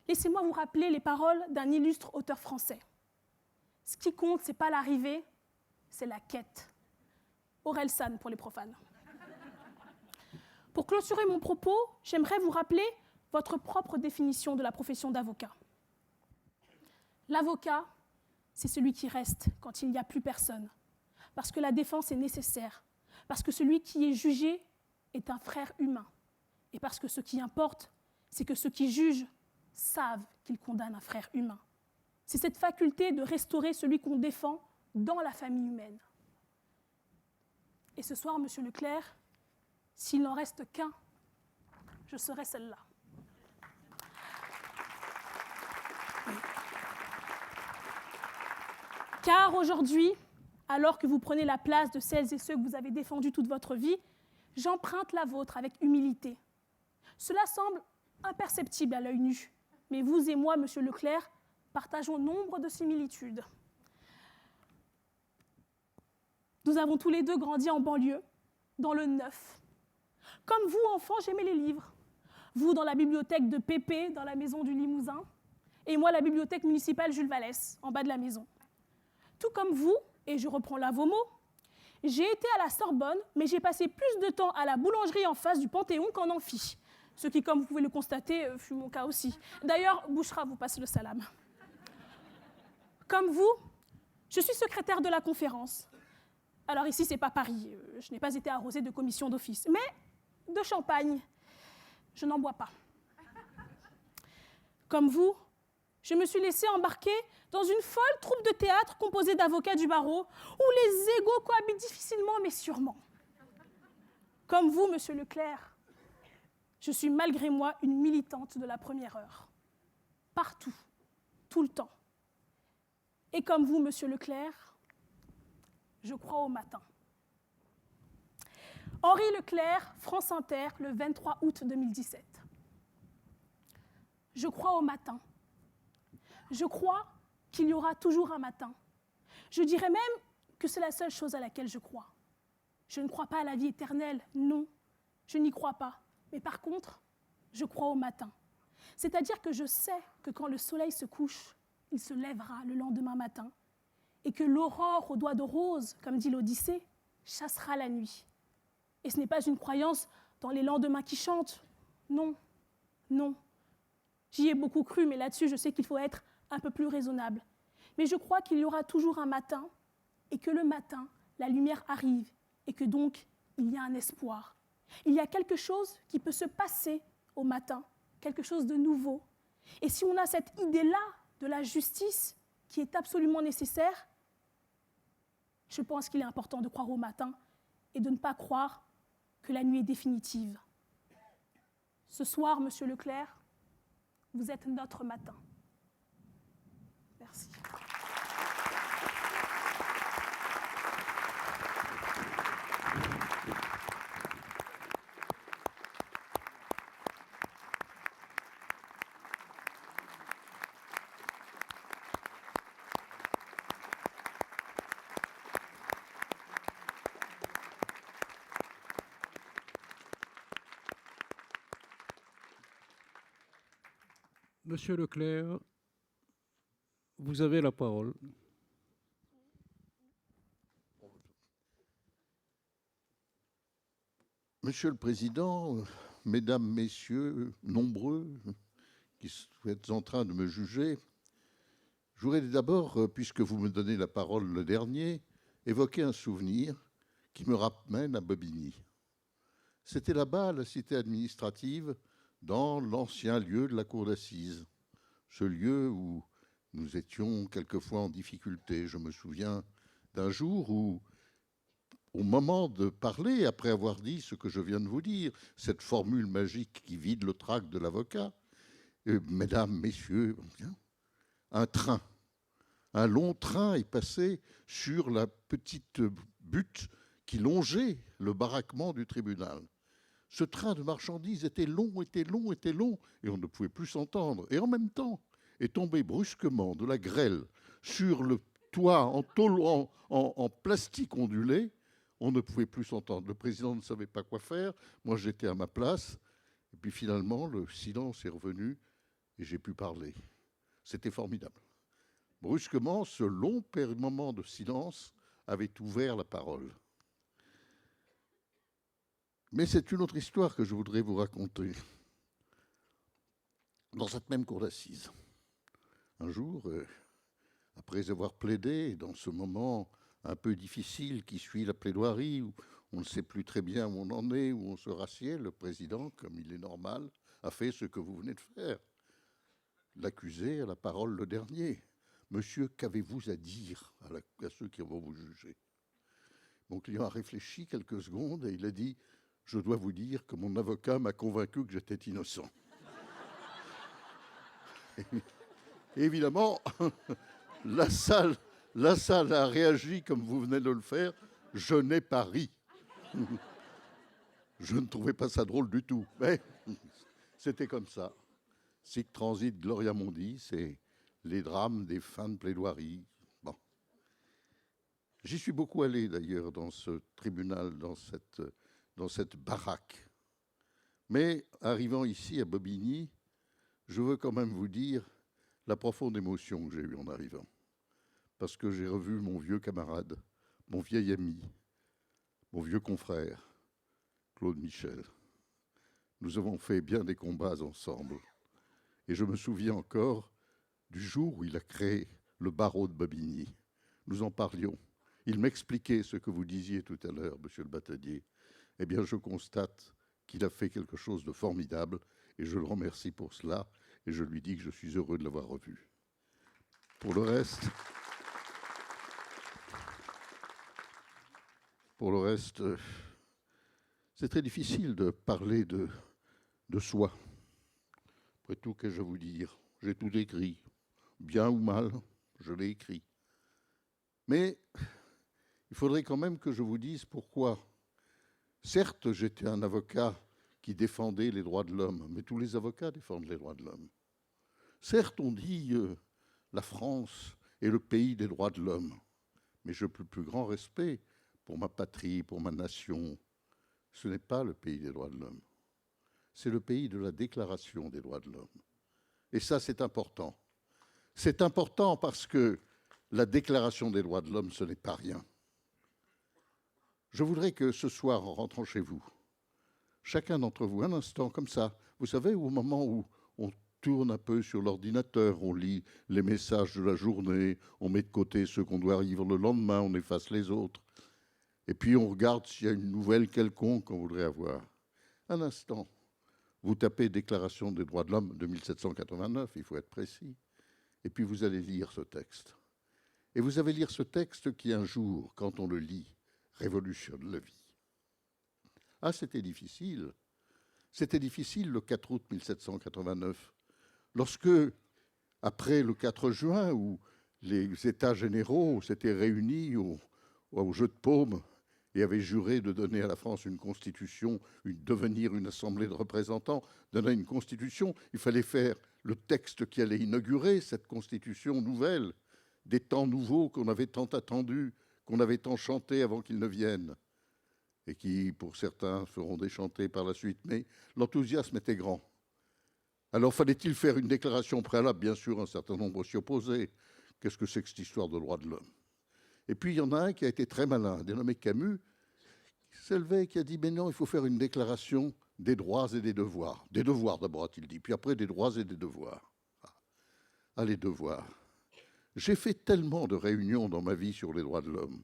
laissez-moi vous rappeler les paroles d'un illustre auteur français. Ce qui compte, ce n'est pas l'arrivée, c'est la quête. Aurel San pour les profanes. Pour clôturer mon propos, j'aimerais vous rappeler votre propre définition de la profession d'avocat. L'avocat, c'est celui qui reste quand il n'y a plus personne, parce que la défense est nécessaire, parce que celui qui est jugé est un frère humain, et parce que ce qui importe, c'est que ceux qui jugent savent qu'ils condamnent un frère humain. C'est cette faculté de restaurer celui qu'on défend dans la famille humaine. Et ce soir, monsieur Leclerc, s'il n'en reste qu'un, je serai celle-là. Car aujourd'hui, alors que vous prenez la place de celles et ceux que vous avez défendus toute votre vie, j'emprunte la vôtre avec humilité. Cela semble imperceptible à l'œil nu, mais vous et moi, monsieur Leclerc, partageons nombre de similitudes. Nous avons tous les deux grandi en banlieue, dans le neuf. Comme vous, enfants, j'aimais les livres. Vous, dans la bibliothèque de Pépé, dans la maison du Limousin, et moi, la bibliothèque municipale Jules Vallès, en bas de la maison. Tout comme vous, et je reprends là vos mots, j'ai été à la Sorbonne, mais j'ai passé plus de temps à la boulangerie en face du Panthéon qu'en amphi. Ce qui, comme vous pouvez le constater, fut mon cas aussi. D'ailleurs, Bouchra vous passe le salam. Comme vous, je suis secrétaire de la conférence. Alors ici, ce n'est pas Paris. Je n'ai pas été arrosée de commission d'office. Mais de champagne, je n'en bois pas. Comme vous, je me suis laissée embarquer dans une folle troupe de théâtre composée d'avocats du barreau, où les égos cohabitent difficilement mais sûrement. Comme vous, monsieur Leclerc, je suis malgré moi une militante de la première heure. Partout, tout le temps. Et comme vous, monsieur Leclerc, je crois au matin. Henri Leclerc, France Inter, le 23 août 2017. Je crois au matin. Je crois qu'il y aura toujours un matin. Je dirais même que c'est la seule chose à laquelle je crois. Je ne crois pas à la vie éternelle, non, je n'y crois pas. Mais par contre, je crois au matin. C'est-à-dire que je sais que quand le soleil se couche, il se lèvera le lendemain matin, et que l'aurore aux doigts de rose, comme dit l'Odyssée, chassera la nuit. Et ce n'est pas une croyance dans les lendemains qui chantent, non, non. J'y ai beaucoup cru, mais là-dessus, je sais qu'il faut être un peu plus raisonnable. Mais je crois qu'il y aura toujours un matin, et que le matin, la lumière arrive, et que donc, il y a un espoir. Il y a quelque chose qui peut se passer au matin, quelque chose de nouveau. Et si on a cette idée-là de la justice qui est absolument nécessaire, je pense qu'il est important de croire au matin et de ne pas croire que la nuit est définitive. Ce soir, monsieur Leclerc, vous êtes notre matin. Merci. Monsieur Leclerc, vous avez la parole. Monsieur le Président, Mesdames, Messieurs, nombreux qui êtes en train de me juger, je voudrais d'abord, puisque vous me donnez la parole le dernier, évoquer un souvenir qui me ramène à Bobigny. C'était là-bas, à la cité administrative, dans l'ancien lieu de la cour d'assises, ce lieu où nous étions quelquefois en difficulté. Je me souviens d'un jour où, au moment de parler, après avoir dit ce que je viens de vous dire, cette formule magique qui vide le trac de l'avocat, mesdames, messieurs, un train, un long train est passé sur la petite butte qui longeait le baraquement du tribunal. Ce train de marchandises était long, et on ne pouvait plus s'entendre. Et en même temps, est tombée brusquement de la grêle sur le toit en plastique ondulé. On ne pouvait plus s'entendre. Le président ne savait pas quoi faire. Moi, j'étais à ma place. Et puis finalement, le silence est revenu et j'ai pu parler. C'était formidable. Brusquement, ce long moment de silence avait ouvert la parole. Mais c'est une autre histoire que je voudrais vous raconter. Dans cette même cour d'assises, un jour, après avoir plaidé, dans ce moment un peu difficile qui suit la plaidoirie, où on ne sait plus très bien où on en est, où on se rassied, le président, comme il est normal, a fait ce que vous venez de faire. L'accusé a la parole le dernier. Monsieur, qu'avez-vous à dire à ceux qui vont vous juger? Mon client a réfléchi quelques secondes et il a dit: je dois vous dire que mon avocat m'a convaincu que j'étais innocent. Et évidemment, la salle a réagi comme vous venez de le faire. Je n'ai pas ri. Je ne trouvais pas ça drôle du tout. Mais c'était comme ça. Sic transit gloria mundi, c'est les drames des fins de plaidoirie. Bon. J'y suis beaucoup allé d'ailleurs dans ce tribunal, dans cette baraque. Mais arrivant ici à Bobigny, je veux quand même vous dire la profonde émotion que j'ai eue en arrivant. Parce que j'ai revu mon vieux camarade, mon vieil ami, mon vieux confrère, Claude Michel. Nous avons fait bien des combats ensemble. Et je me souviens encore du jour où il a créé le barreau de Bobigny. Nous en parlions. Il m'expliquait ce que vous disiez tout à l'heure, monsieur le bâtonnier. Eh bien, je constate qu'il a fait quelque chose de formidable et je le remercie pour cela et je lui dis que je suis heureux de l'avoir revu. Pour le reste, c'est très difficile de parler de soi. Après tout, qu'ai-je à vous dire? J'ai tout écrit. Bien ou mal, je l'ai écrit. Mais il faudrait quand même que je vous dise pourquoi. Certes, j'étais un avocat qui défendait les droits de l'homme, mais tous les avocats défendent les droits de l'homme. Certes, on dit la France est le pays des droits de l'homme, mais j'ai le plus grand respect pour ma patrie, pour ma nation. Ce n'est pas le pays des droits de l'homme. C'est le pays de la Déclaration des droits de l'homme. Et ça, c'est important. C'est important parce que la Déclaration des droits de l'homme, ce n'est pas rien. Je voudrais que ce soir, en rentrant chez vous, chacun d'entre vous, un instant comme ça, vous savez, au moment où on tourne un peu sur l'ordinateur, on lit les messages de la journée, on met de côté ceux qu'on doit lire le lendemain, on efface les autres, et puis on regarde s'il y a une nouvelle quelconque qu'on voudrait avoir. Un instant, vous tapez Déclaration des droits de l'homme de 1789, il faut être précis, et puis vous allez lire ce texte. Et vous allez lire ce texte qui, un jour, quand on le lit, révolutionne la vie. Ah, c'était difficile. C'était difficile le 4 août 1789, lorsque, après le 4 juin, où les États généraux s'étaient réunis au jeu de paume et avaient juré de donner à la France une constitution, devenir une assemblée de représentants, donner une constitution, il fallait faire le texte qui allait inaugurer cette constitution nouvelle, des temps nouveaux qu'on avait tant attendus, qu'on avait tant chantés avant qu'ils ne viennent, et qui, pour certains, feront déchanter par la suite. Mais l'enthousiasme était grand. Alors, fallait-il faire une déclaration préalable? Bien sûr, un certain nombre s'y opposaient. Qu'est-ce que c'est que cette histoire de droits de l'homme? Et puis, il y en a un qui a été très malin, dénommé Camus, qui s'est levé et qui a dit « Mais non, il faut faire une déclaration des droits et des devoirs. » Des devoirs d'abord, a-t-il dit, puis après des droits et des devoirs. Ah, les devoirs. J'ai fait tellement de réunions dans ma vie sur les droits de l'homme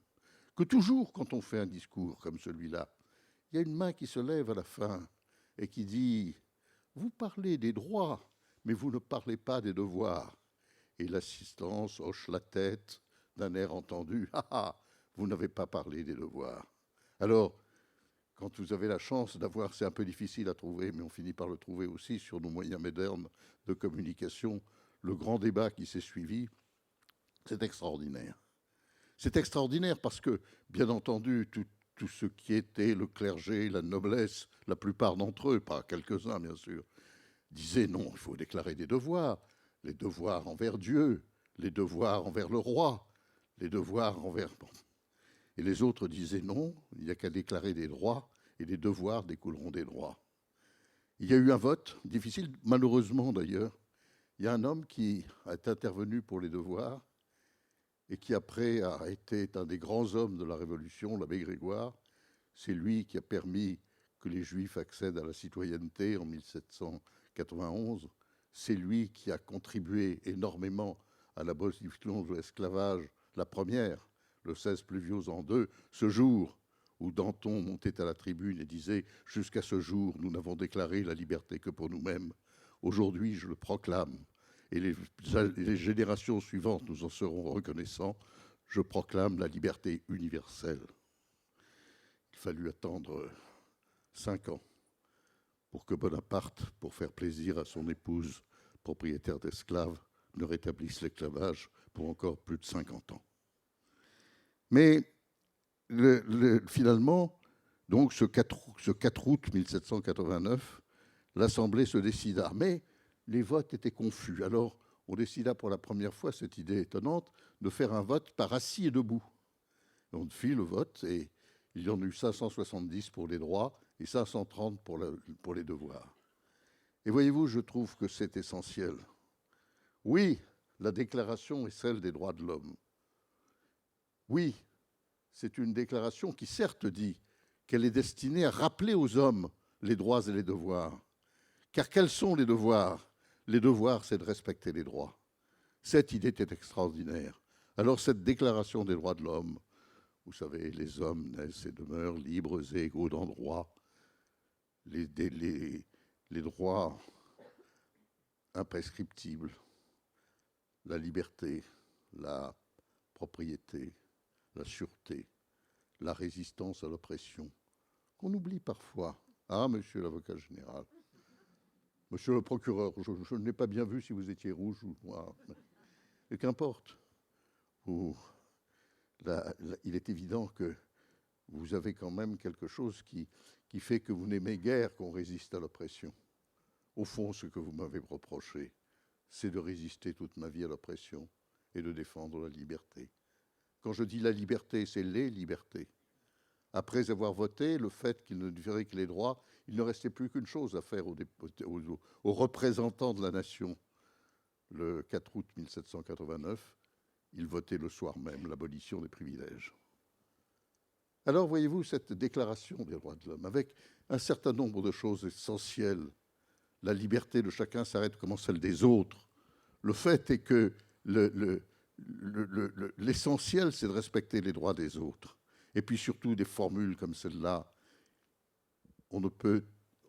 que toujours, quand on fait un discours comme celui-là, il y a une main qui se lève à la fin et qui dit « Vous parlez des droits, mais vous ne parlez pas des devoirs. » Et l'assistance hoche la tête d'un air entendu « Ah ah, vous n'avez pas parlé des devoirs. » Alors, quand vous avez la chance d'avoir, c'est un peu difficile à trouver, mais on finit par le trouver aussi sur nos moyens modernes de communication, le grand débat qui s'est suivi, c'est extraordinaire. C'est extraordinaire parce que, bien entendu, tout ce qui était le clergé, la noblesse, la plupart d'entre eux, pas quelques-uns bien sûr, disaient non, il faut déclarer des devoirs, les devoirs envers Dieu, les devoirs envers le roi, les devoirs envers... Bon. Et les autres disaient non, il n'y a qu'à déclarer des droits, et les devoirs découleront des droits. Il y a eu un vote, difficile, malheureusement d'ailleurs. Il y a un homme qui est intervenu pour les devoirs, et qui après a été un des grands hommes de la Révolution, l'abbé Grégoire. C'est lui qui a permis que les Juifs accèdent à la citoyenneté en 1791. C'est lui qui a contribué énormément à l'abolition de l'esclavage, la première, le 16 Pluviose en 2, ce jour où Danton montait à la tribune et disait « Jusqu'à ce jour, nous n'avons déclaré la liberté que pour nous-mêmes. Aujourd'hui, je le proclame. Et les générations suivantes nous en seront reconnaissants. Je proclame la liberté universelle. » Il fallut attendre 5 ans pour que Bonaparte, pour faire plaisir à son épouse, propriétaire d'esclaves, ne rétablisse l'esclavage pour encore plus de 50 ans. Mais finalement, donc ce 4 août 1789, l'Assemblée se décida. Mais les votes étaient confus. Alors, on décida pour la première fois, cette idée étonnante, de faire un vote par assis et debout. On fit le vote et il y en a eu 570 pour les droits et 530 pour les devoirs. Et voyez-vous, je trouve que c'est essentiel. Oui, la déclaration est celle des droits de l'homme. Oui, c'est une déclaration qui certes dit qu'elle est destinée à rappeler aux hommes les droits et les devoirs. Car quels sont les devoirs ? Les devoirs, c'est de respecter les droits. Cette idée était extraordinaire. Alors cette déclaration des droits de l'homme, vous savez, les hommes naissent et demeurent libres et égaux dans le droit. Les droits imprescriptibles, la liberté, la propriété, la sûreté, la résistance à l'oppression, qu'on oublie parfois. Ah, monsieur l'avocat général, monsieur le procureur, je n'ai pas bien vu si vous étiez rouge ou noir. Et qu'importe. Il est évident que vous avez quand même quelque chose qui fait que vous n'aimez guère qu'on résiste à l'oppression. Au fond, ce que vous m'avez reproché, c'est de résister toute ma vie à l'oppression et de défendre la liberté. Quand je dis la liberté, c'est les libertés. Après avoir voté le fait qu'il ne différait que les droits, il ne restait plus qu'une chose à faire aux représentants de la nation. Le 4 août 1789, ils votaient le soir même l'abolition des privilèges. Alors, voyez-vous, cette déclaration des droits de l'homme, avec un certain nombre de choses essentielles, la liberté de chacun s'arrête comme celle des autres. Le fait est que l'essentiel, c'est de respecter les droits des autres. Et puis surtout, des formules comme celle-là, on ne peut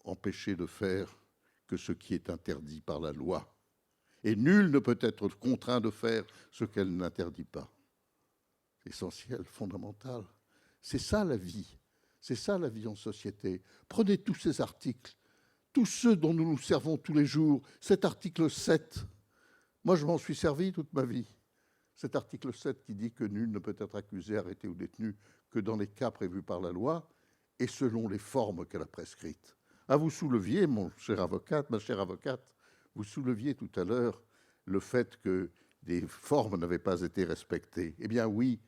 empêcher de faire que ce qui est interdit par la loi. Et nul ne peut être contraint de faire ce qu'elle n'interdit pas. Essentiel, fondamental. C'est ça la vie. C'est ça la vie en société. Prenez tous ces articles, tous ceux dont nous nous servons tous les jours. Cet article 7, moi je m'en suis servi toute ma vie. Cet article 7 qui dit que nul ne peut être accusé, arrêté ou détenu que dans les cas prévus par la loi et selon les formes qu'elle a prescrites. Ah, vous souleviez, mon cher avocate, ma chère avocate, vous souleviez tout à l'heure le fait que des formes n'avaient pas été respectées. Eh bien oui,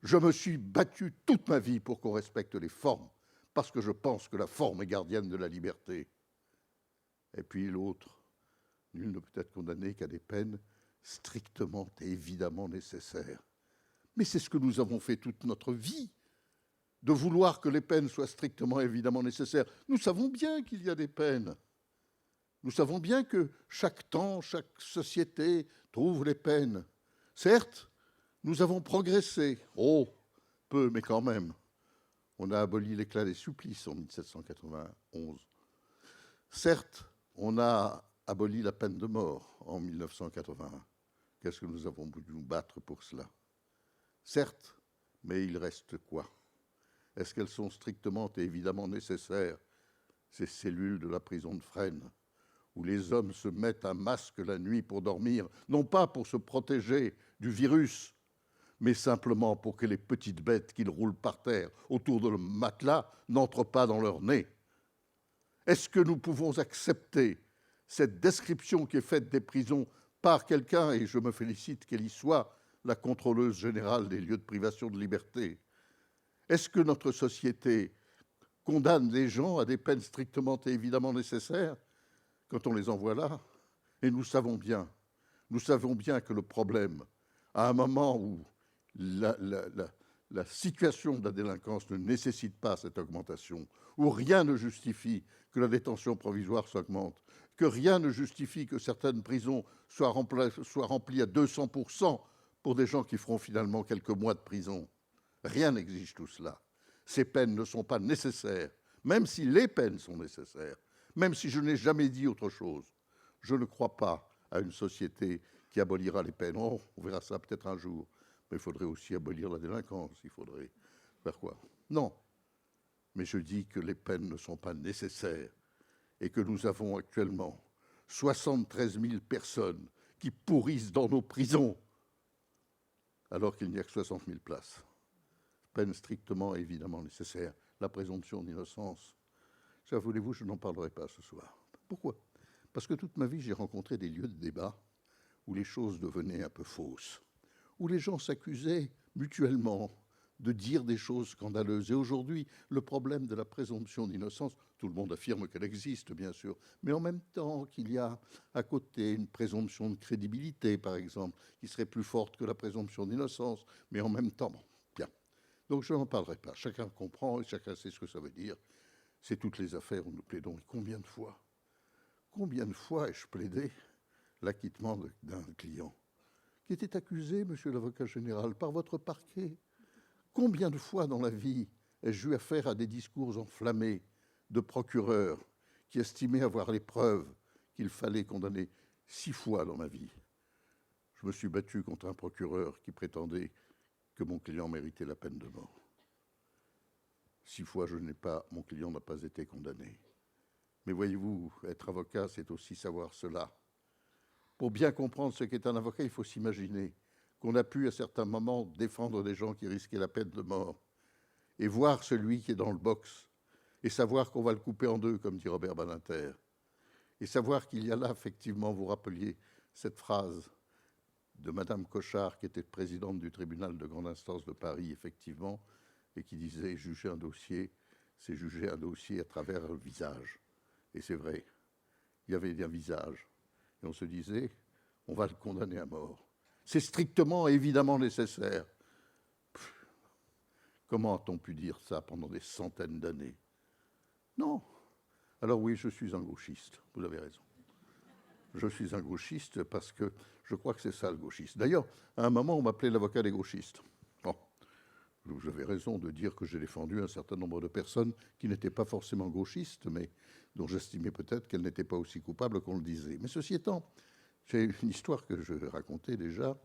je me suis battu toute ma vie pour qu'on respecte les formes, parce que je pense que la forme est gardienne de la liberté. Et puis l'autre, nul ne peut être condamné qu'à des peines strictement et évidemment nécessaires. Mais c'est ce que nous avons fait toute notre vie, de vouloir que les peines soient strictement et évidemment nécessaires. Nous savons bien qu'il y a des peines. Nous savons bien que chaque temps, chaque société trouve les peines. Certes, nous avons progressé. Oh, peu, mais quand même. On a aboli l'éclat des supplices en 1791. Certes, on a aboli la peine de mort en 1981. Qu'est-ce que nous avons voulu nous battre pour cela? Certes, mais il reste quoi? Est-ce qu'elles sont strictement et évidemment nécessaires, ces cellules de la prison de Fresnes, où les hommes se mettent un masque la nuit pour dormir, non pas pour se protéger du virus, mais simplement pour que les petites bêtes qu'ils roulent par terre autour de le matelas n'entrent pas dans leur nez. Est-ce que nous pouvons accepter cette description qui est faite des prisons par quelqu'un, et je me félicite qu'elle y soit, la contrôleuse générale des lieux de privation de liberté? Est-ce que notre société condamne les gens à des peines strictement et évidemment nécessaires quand on les envoie là? Et nous savons bien que le problème, à un moment où la situation de la délinquance ne nécessite pas cette augmentation, où rien ne justifie que la détention provisoire s'augmente, que rien ne justifie que certaines prisons soient remplies à 200% pour des gens qui feront finalement quelques mois de prison. Rien n'exige tout cela. Ces peines ne sont pas nécessaires, même si les peines sont nécessaires, même si je n'ai jamais dit autre chose. Je ne crois pas à une société qui abolira les peines. Oh, on verra ça peut-être un jour. Mais il faudrait aussi abolir la délinquance. Il faudrait faire quoi? Non. Mais je dis que les peines ne sont pas nécessaires et que nous avons actuellement 73 000 personnes qui pourrissent dans nos prisons alors qu'il n'y a que 60 000 places. Peine strictement et évidemment nécessaire. La présomption d'innocence. Ça, voulez-vous, je n'en parlerai pas ce soir. Pourquoi? Parce que toute ma vie, j'ai rencontré des lieux de débat où les choses devenaient un peu fausses, où les gens s'accusaient mutuellement de dire des choses scandaleuses. Et aujourd'hui, le problème de la présomption d'innocence, tout le monde affirme qu'elle existe, bien sûr, mais en même temps qu'il y a à côté une présomption de crédibilité, par exemple, qui serait plus forte que la présomption d'innocence, mais en même temps, bon, bien. Donc je n'en parlerai pas. Chacun comprend et chacun sait ce que ça veut dire. C'est toutes les affaires où nous plaidons. Et combien de fois ai-je plaidé l'acquittement d'un client qui était accusé, monsieur l'avocat général, par votre parquet? Combien de fois dans la vie ai-je eu affaire à des discours enflammés de procureurs qui estimaient avoir les preuves qu'il fallait condamner? 6 fois dans ma vie, je me suis battu contre un procureur qui prétendait que mon client méritait la peine de mort. 6 fois, mon client n'a pas été condamné. Mais voyez-vous, être avocat, c'est aussi savoir cela. Pour bien comprendre ce qu'est un avocat, il faut s'imaginer qu'on a pu, à certains moments, défendre des gens qui risquaient la peine de mort et voir celui qui est dans le box et savoir qu'on va le couper en deux, comme dit Robert Badinter, et savoir qu'il y a là, effectivement, vous rappeliez cette phrase de Madame Cochard, qui était présidente du tribunal de grande instance de Paris, effectivement, et qui disait « juger un dossier, c'est juger un dossier à travers le visage ». Et c'est vrai, il y avait un visage. Et on se disait, on va le condamner à mort. C'est strictement, évidemment nécessaire. Comment a-t-on pu dire ça pendant des centaines d'années? Non. Alors oui, je suis un gauchiste, vous avez raison. Je suis un gauchiste parce que je crois que c'est ça le gauchiste. D'ailleurs, à un moment, on m'appelait l'avocat des gauchistes. Bon, j'avais raison de dire que j'ai défendu un certain nombre de personnes qui n'étaient pas forcément gauchistes, mais dont j'estimais peut-être qu'elles n'étaient pas aussi coupables qu'on le disait. Mais ceci étant, j'ai une histoire que je racontais déjà.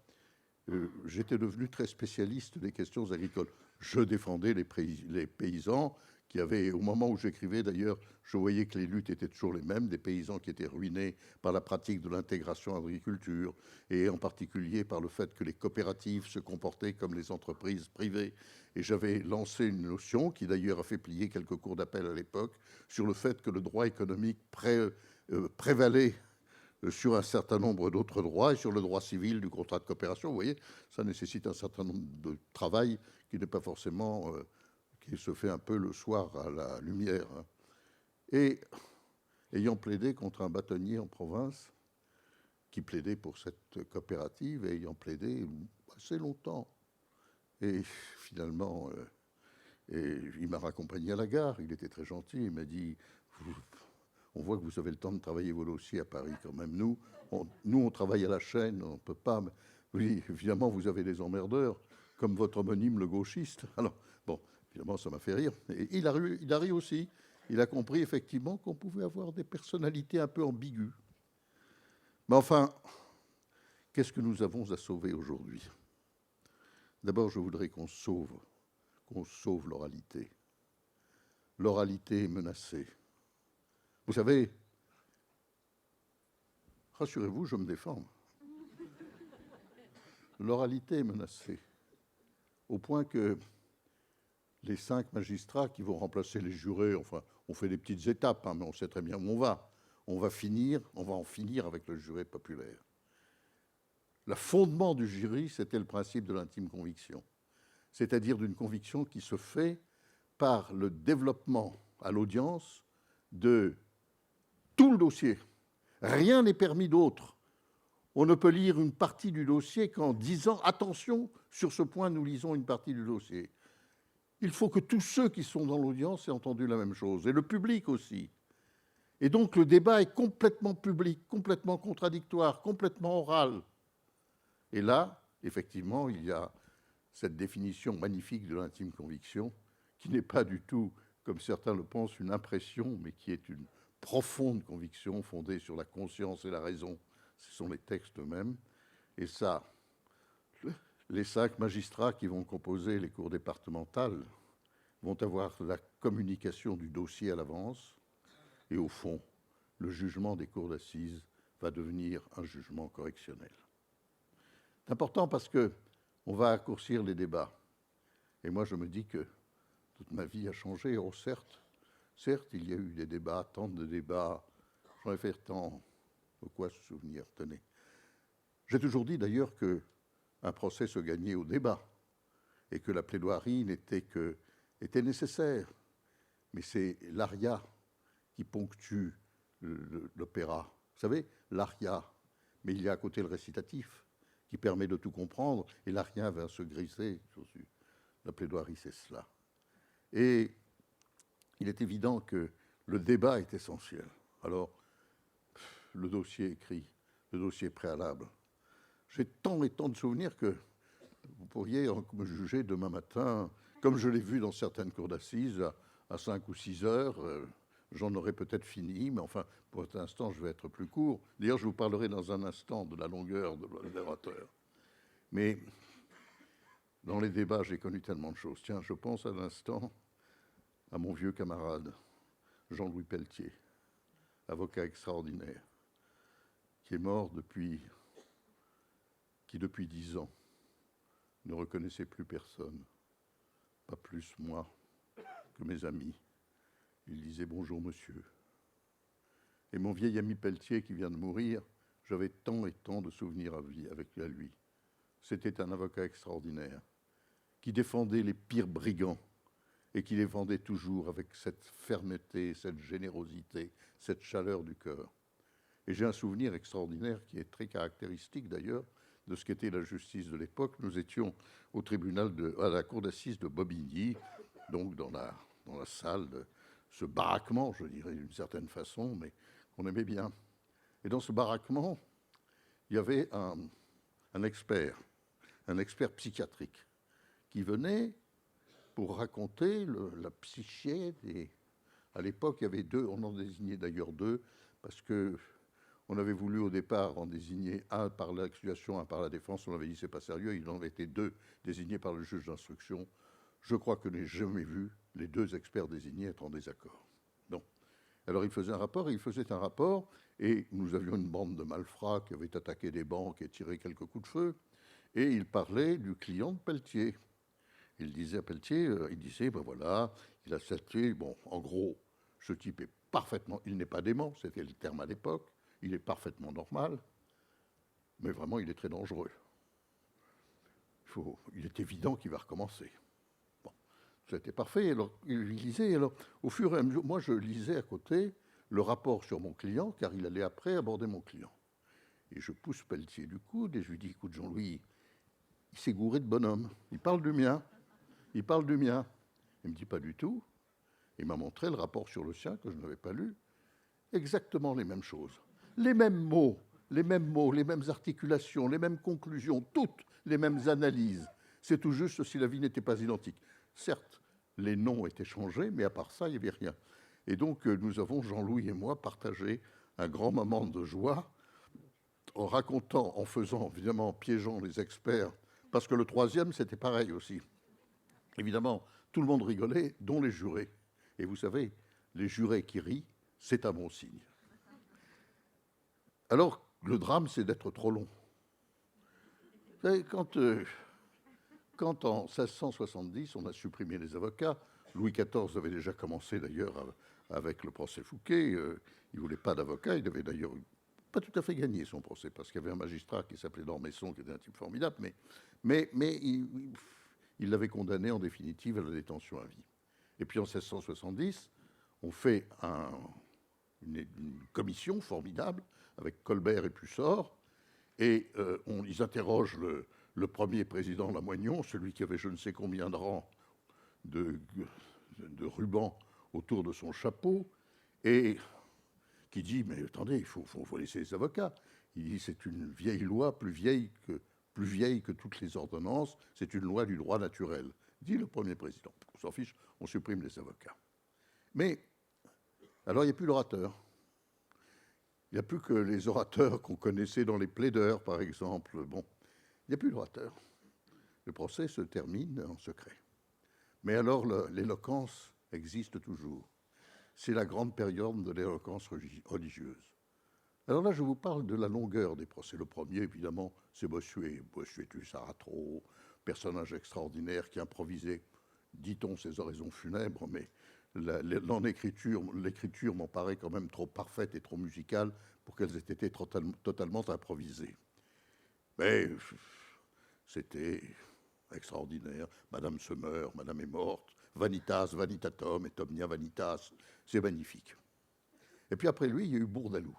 J'étais devenu très spécialiste des questions agricoles. Je défendais les paysans qui avaient, au moment où j'écrivais d'ailleurs, je voyais que les luttes étaient toujours les mêmes, des paysans qui étaient ruinés par la pratique de l'intégration agriculture, et en particulier par le fait que les coopératives se comportaient comme les entreprises privées. Et j'avais lancé une notion, qui d'ailleurs a fait plier quelques cours d'appel à l'époque, sur le fait que le droit économique prévalait sur un certain nombre d'autres droits et sur le droit civil du contrat de coopération. Vous voyez, ça nécessite un certain nombre de travail qui n'est pas forcément, qui se fait un peu le soir à la lumière. Et ayant plaidé contre un bâtonnier en province, qui plaidait pour cette coopérative, et ayant plaidé assez longtemps, et finalement, il m'a raccompagné à la gare, il était très gentil, il m'a dit... On voit que vous avez le temps de travailler vos dossiers à Paris quand même. Nous, on travaille à la chaîne, on ne peut pas... Oui, évidemment, vous avez des emmerdeurs, comme votre homonyme, le gauchiste. Alors, bon, évidemment, ça m'a fait rire. Et il a ri aussi. Il a compris, effectivement, qu'on pouvait avoir des personnalités un peu ambiguës. Mais enfin, qu'est-ce que nous avons à sauver aujourd'hui? D'abord, je voudrais qu'on sauve l'oralité. L'oralité est menacée. Vous savez, rassurez-vous, je me défends. L'oralité est menacée. au point que les 5 magistrats qui vont remplacer les jurés, enfin, on fait des petites étapes, hein, mais on sait très bien où on va. On va en finir avec le juré populaire. Le fondement du jury, c'était le principe de l'intime conviction, c'est-à-dire d'une conviction qui se fait par le développement à l'audience de tout le dossier. Rien n'est permis d'autre. On ne peut lire une partie du dossier qu'en disant « Attention, sur ce point, nous lisons une partie du dossier ». Il faut que tous ceux qui sont dans l'audience aient entendu la même chose, et le public aussi. Et donc le débat est complètement public, complètement contradictoire, complètement oral. Et là, effectivement, il y a cette définition magnifique de l'intime conviction, qui n'est pas du tout, comme certains le pensent, une impression, mais qui est une profonde conviction fondée sur la conscience et la raison. Ce sont les textes eux-mêmes. Et ça, les 5 magistrats qui vont composer les cours départementales vont avoir la communication du dossier à l'avance. Et au fond, le jugement des cours d'assises va devenir un jugement correctionnel. C'est important parce qu'on va raccourcir les débats. Et moi, je me dis que toute ma vie a changé. Oh, certes, il y a eu des débats, tant de débats. J'en ai fait tant. De quoi se souvenir, tenez. J'ai toujours dit d'ailleurs qu'un procès se gagnait au débat et que la plaidoirie était nécessaire. Mais c'est l'aria qui ponctue l'opéra. Vous savez, l'aria, mais il y a à côté le récitatif qui permet de tout comprendre, et l'aria va se griser. La plaidoirie, c'est cela. Et il est évident que le débat est essentiel. Alors, le dossier écrit, le dossier préalable. J'ai tant et tant de souvenirs que vous pourriez me juger demain matin, comme je l'ai vu dans certaines cours d'assises, à 5 ou 6 heures. J'en aurai peut-être fini, mais enfin, pour l'instant, je vais être plus court. D'ailleurs, je vous parlerai dans un instant de la longueur de l'orateur. Mais dans les débats, j'ai connu tellement de choses. Tiens, je pense à l'instant à mon vieux camarade, Jean-Louis Pelletier, avocat extraordinaire, qui est mort depuis 10 ans ne reconnaissait plus personne, pas plus moi que mes amis. Il disait « Bonjour, monsieur ». Et mon vieil ami Pelletier, qui vient de mourir, j'avais tant et tant de souvenirs avec lui. C'était un avocat extraordinaire, qui défendait les pires brigands, et qui les défendait toujours avec cette fermeté, cette générosité, cette chaleur du cœur. Et j'ai un souvenir extraordinaire, qui est très caractéristique d'ailleurs, de ce qu'était la justice de l'époque. Nous étions au tribunal à la cour d'assises de Bobigny, donc dans la salle de ce baraquement, je dirais d'une certaine façon, mais qu'on aimait bien. Et dans ce baraquement, il y avait un expert psychiatrique, qui venait pour raconter la psyché des... À l'époque, il y avait 2, on en désignait d'ailleurs 2, parce que on avait voulu au départ en désigner un par l'accusation, un par la défense. On avait dit c'est pas sérieux. Il en avait été 2 désignés par le juge d'instruction. Je crois que je n'ai jamais vu les 2 experts désignés être en désaccord. Non. Alors il faisait un rapport, et nous avions une bande de malfrats qui avaient attaqué des banques et tiré quelques coups de feu, et il parlait du client de Pelletier. Il disait à Pelletier, ben voilà, il a statué, bon, en gros, ce type est parfaitement, il n'est pas dément, c'était le terme à l'époque, il est parfaitement normal, mais vraiment, il est très dangereux. Il est évident qu'il va recommencer. Bon, c'était parfait. Alors, il lisait, alors, au fur et à mesure, moi, je lisais à côté le rapport sur mon client, car il allait après aborder mon client. Et je pousse Pelletier du coude, et je lui dis, écoute, Jean-Louis, il s'est gouré de bonhomme, il parle du mien. Il parle du mien. Il ne me dit pas du tout. Il m'a montré le rapport sur le sien que je n'avais pas lu. Exactement les mêmes choses. Les mêmes mots, les mêmes articulations, les mêmes conclusions, toutes les mêmes analyses. C'est tout juste si la vie n'était pas identique. Certes, les noms étaient changés, mais à part ça, il n'y avait rien. Et donc, nous avons, Jean-Louis et moi, partagé un grand moment de joie en racontant, en faisant, évidemment, en piégeant les experts, parce que le 3e, c'était pareil aussi. Évidemment, tout le monde rigolait, dont les jurés. Et vous savez, les jurés qui rient, c'est un bon signe. Alors, le drame, c'est d'être trop long. Vous savez, quand quand en 1670, on a supprimé les avocats, Louis XIV avait déjà commencé d'ailleurs avec le procès Fouquet, il ne voulait pas d'avocat, il avait d'ailleurs pas tout à fait gagné son procès, parce qu'il y avait un magistrat qui s'appelait d'Ormesson, qui était un type formidable, mais il l'avait condamné en définitive à la détention à vie. Et puis en 1670, on fait une commission formidable avec Colbert et Pussort, et ils interrogent le premier président Lamoignon, celui qui avait je ne sais combien de rangs de rubans autour de son chapeau, et qui dit, mais attendez, il faut laisser les avocats. Il dit, c'est une vieille loi, plus vieille que toutes les ordonnances, c'est une loi du droit naturel, dit le premier président. On s'en fiche, on supprime les avocats. Mais, alors il n'y a plus l'orateur. Il n'y a plus que les orateurs qu'on connaissait dans les plaideurs, par exemple. Bon, il n'y a plus d'orateur. Le procès se termine en secret. Mais alors, l'éloquence existe toujours. C'est la grande période de l'éloquence religieuse. Alors là, je vous parle de la longueur des procès. Le premier, évidemment, c'est Bossuet. Bossuet tue Saratro, personnage extraordinaire qui improvisait, dit-on, ses oraisons funèbres, mais l'écriture m'en paraît quand même trop parfaite et trop musicale pour qu'elles aient été totalement improvisées. Mais c'était extraordinaire. Madame se meurt, Madame est morte, Vanitas, Vanitatum, et Omnia Vanitas, c'est magnifique. Et puis après lui, il y a eu Bourdaloue.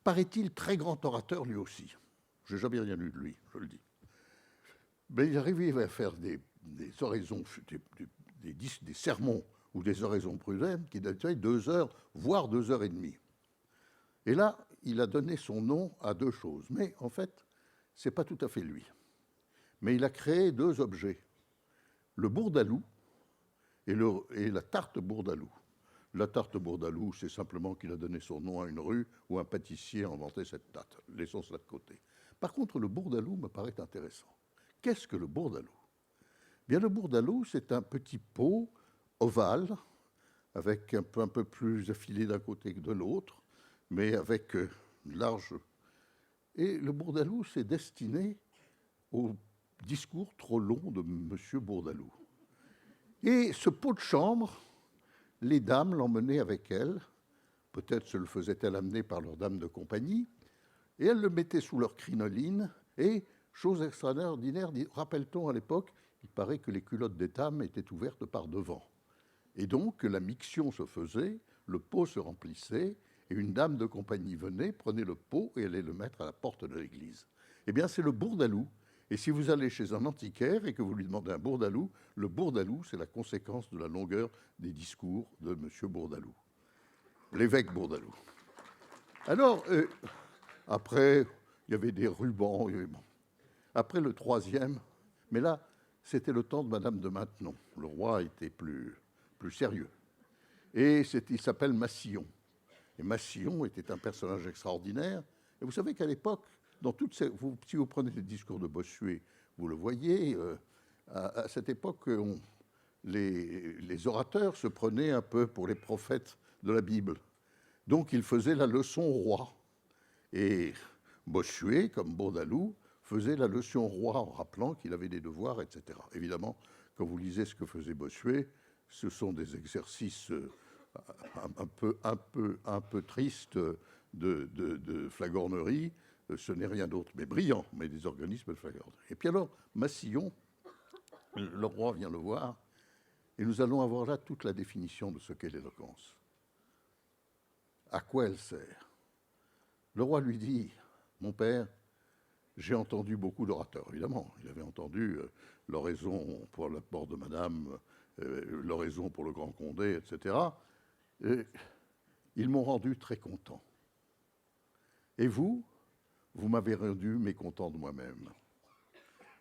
Paraît-il très grand orateur lui aussi. Je n'ai jamais rien lu de lui, je le dis. Mais il arrivait à faire des oraisons, des sermons ou des oraisons prudentes qui duraient 2 heures, voire 2 heures et demie. Et là, il a donné son nom à 2 choses. Mais en fait, ce n'est pas tout à fait lui. Mais il a créé 2 objets. Le Bourdaloue et la tarte Bourdaloue. La tarte Bourdaloue, c'est simplement qu'il a donné son nom à une rue où un pâtissier a inventé cette tarte. Laissons cela de côté. Par contre, le Bourdaloue me paraît intéressant. Qu'est-ce que le Bourdaloue ? Bien, le Bourdaloue, c'est un petit pot ovale, avec un peu plus affilé d'un côté que de l'autre, mais avec large. Et le Bourdaloue, c'est destiné au discours trop long de M. Bourdaloue. Et ce pot de chambre, les dames l'emmenaient avec elles, peut-être se le faisaient-elles amener par leurs dames de compagnie, et elles le mettaient sous leur crinoline, et, chose extraordinaire, rappelle-t-on à l'époque, il paraît que les culottes des dames étaient ouvertes par devant. Et donc, la miction se faisait, le pot se remplissait, et une dame de compagnie venait, prenait le pot et allait le mettre à la porte de l'église. Eh bien, c'est le Bourdaloue. Et si vous allez chez un antiquaire et que vous lui demandez un Bourdaloue, le Bourdaloue, c'est la conséquence de la longueur des discours de M. Bourdaloue, l'évêque Bourdaloue. Alors, après, il y avait des rubans. Après, le troisième, mais là, c'était le temps de Madame de Maintenon. Le roi était plus sérieux. Et il s'appelle Massillon. Et Massillon était un personnage extraordinaire. Et vous savez qu'à l'époque, si vous prenez les discours de Bossuet, vous le voyez, à cette époque, les orateurs se prenaient un peu pour les prophètes de la Bible. Donc, ils faisaient la leçon au roi. Et Bossuet, comme Bourdaloue, faisait la leçon au roi en rappelant qu'il avait des devoirs, etc. Évidemment, quand vous lisez ce que faisait Bossuet, ce sont des exercices un peu tristes de flagornerie. Ce n'est rien d'autre, mais brillant, mais des organismes de flagornerie. Et puis alors, Massillon, le roi vient le voir, et nous allons avoir là toute la définition de ce qu'est l'éloquence. À quoi elle sert ? Le roi lui dit, mon père, j'ai entendu beaucoup d'orateurs, évidemment. Il avait entendu l'oraison pour la mort de madame, l'oraison pour le Grand Condé, etc. Et ils m'ont rendu très content. Et vous m'avez rendu mécontent de moi-même.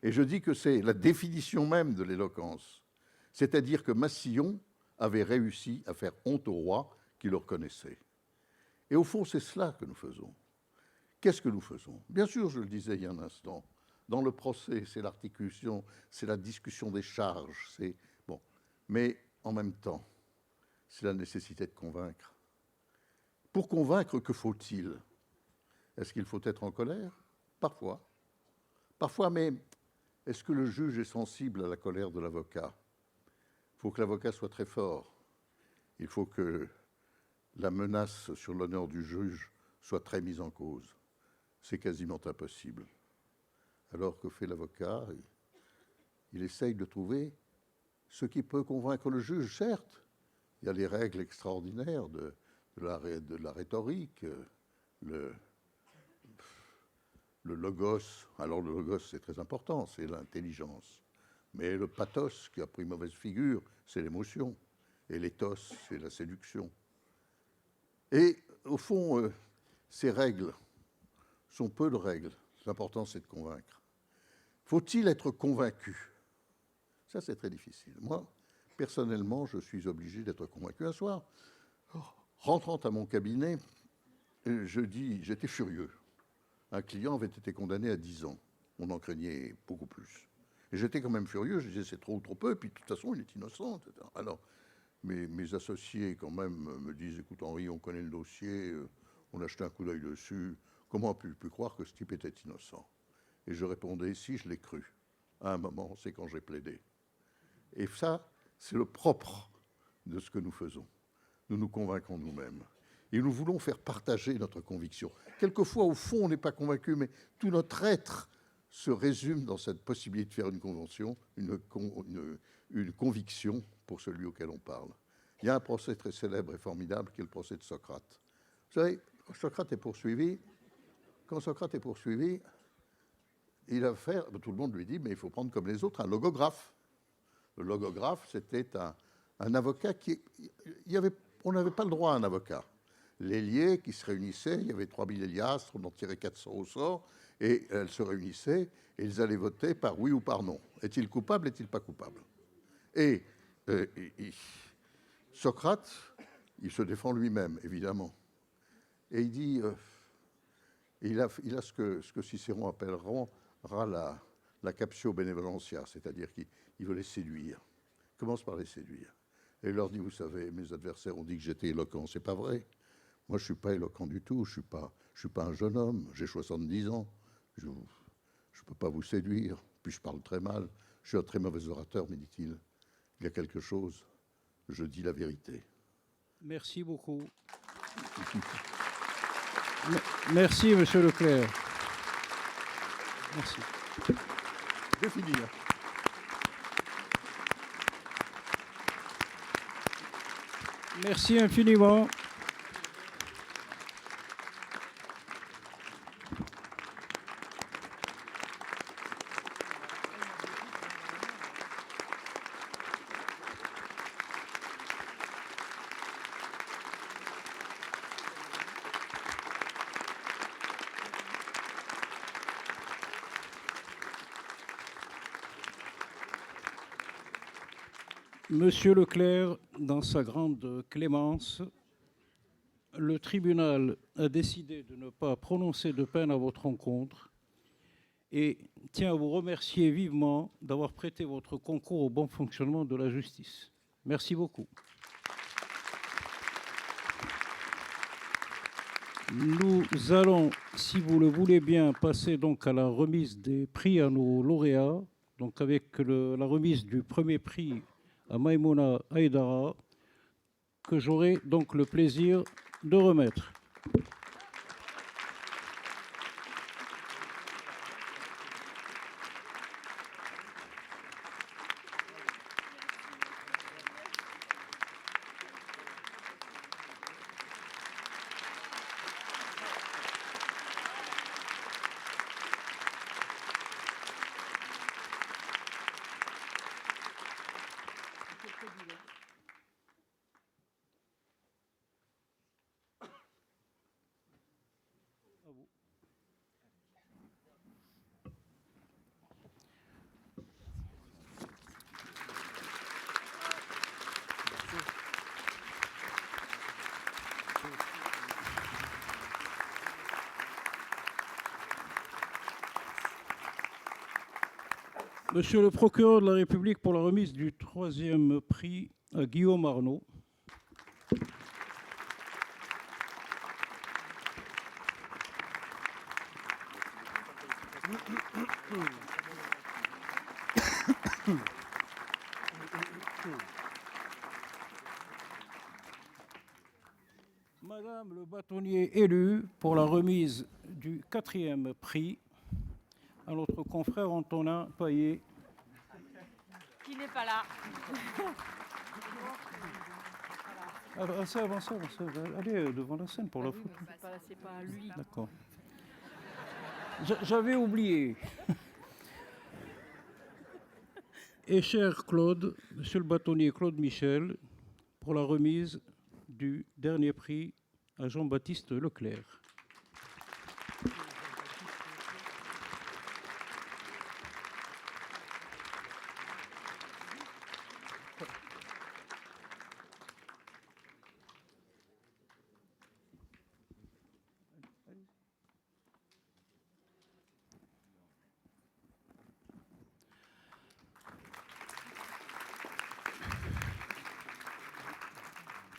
Et je dis que c'est la définition même de l'éloquence. C'est-à-dire que Massillon avait réussi à faire honte au roi qui le reconnaissait. Et au fond, c'est cela que nous faisons. Qu'est-ce que nous faisons ? Bien sûr, je le disais il y a un instant, dans le procès, c'est l'articulation, c'est la discussion des charges, c'est bon. Mais en même temps, c'est la nécessité de convaincre. Pour convaincre, que faut-il ? Est-ce qu'il faut être en colère ? Parfois. Parfois, mais Est-ce que le juge est sensible à la colère de l'avocat? Il faut que l'avocat soit très fort. Il faut que la menace sur l'honneur du juge soit très mise en cause. C'est quasiment impossible. Alors que fait l'avocat? Il essaye de trouver ce qui peut convaincre le juge, certes. Il y a les règles extraordinaires de la rhétorique, le logos. Alors le logos, c'est très important, c'est l'intelligence. Mais le pathos, qui a pris mauvaise figure, c'est l'émotion. Et l'éthos, c'est la séduction. Et au fond, ces règles sont peu de règles. L'important, c'est de convaincre. Faut-il être convaincu? Ça, c'est très difficile. Moi, personnellement, je suis obligé d'être convaincu. Un soir, rentrant à mon cabinet, j'étais furieux. Un client avait été condamné à 10 ans. On en craignait beaucoup plus. Et j'étais quand même furieux. Je disais, c'est trop ou trop peu. Et puis, de toute façon, il est innocent, etc. Alors, mes associés, quand même, me disent, écoute, Henri, on connaît le dossier, on a jeté un coup d'œil dessus. Comment a pu croire que ce type était innocent? Et je répondais, si, je l'ai cru. À un moment, c'est quand j'ai plaidé. Et ça, c'est le propre de ce que nous faisons. Nous nous convaincons nous-mêmes. Et nous voulons faire partager notre conviction. Quelquefois, au fond, on n'est pas convaincu, mais tout notre être se résume dans cette possibilité de faire une convention, une conviction pour celui auquel on parle. Il y a un procès très célèbre et formidable qui est le procès de Socrate. Vous savez, quand Socrate est poursuivi, il a affaire, tout le monde lui dit, mais il faut prendre comme les autres un logographe. Le logographe, c'était un avocat on n'avait pas le droit à un avocat. L'ailier qui se réunissait, il y avait 3000 Héliastres, on en tirait 400 au sort, et elles se réunissaient, et ils allaient voter par oui ou par non. Est-il coupable, est-il pas coupable? Et Socrate, il se défend lui-même, évidemment. Et il dit, il a ce que Cicéron appellera la captio benevolentia, c'est-à-dire qu'il veut les séduire. Il commence par les séduire. Et il leur dit, vous savez, mes adversaires ont dit que j'étais éloquent. C'est pas vrai. Moi, je suis pas éloquent du tout. Je suis pas un jeune homme. J'ai 70 ans. Je peux pas vous séduire. Puis je parle très mal. Je suis un très mauvais orateur, me dit-il. Il y a quelque chose. Je dis la vérité. Merci beaucoup. Merci, Monsieur Leclerc. Merci. J'ai fini. Merci infiniment. Monsieur Leclerc, dans sa grande clémence, le tribunal a décidé de ne pas prononcer de peine à votre encontre et tient à vous remercier vivement d'avoir prêté votre concours au bon fonctionnement de la justice. Merci beaucoup. Nous allons, si vous le voulez bien, passer donc à la remise des prix à nos lauréats, donc avec la remise du premier prix à Maïmouna Haïdara, que j'aurai donc le plaisir de remettre. Monsieur le procureur de la République, pour la remise du troisième prix à Guillaume Arnaud. Madame le bâtonnier élu pour la remise du 4e prix à notre confrère Antonin Paillet. Qui n'est pas là. Avancez, avancez, avancez. Allez devant la scène pour la photo. C'est pas lui. D'accord. J'avais oublié. Et cher Claude, monsieur le bâtonnier Claude Michel, pour la remise du dernier prix à Jean-Baptiste Leclerc.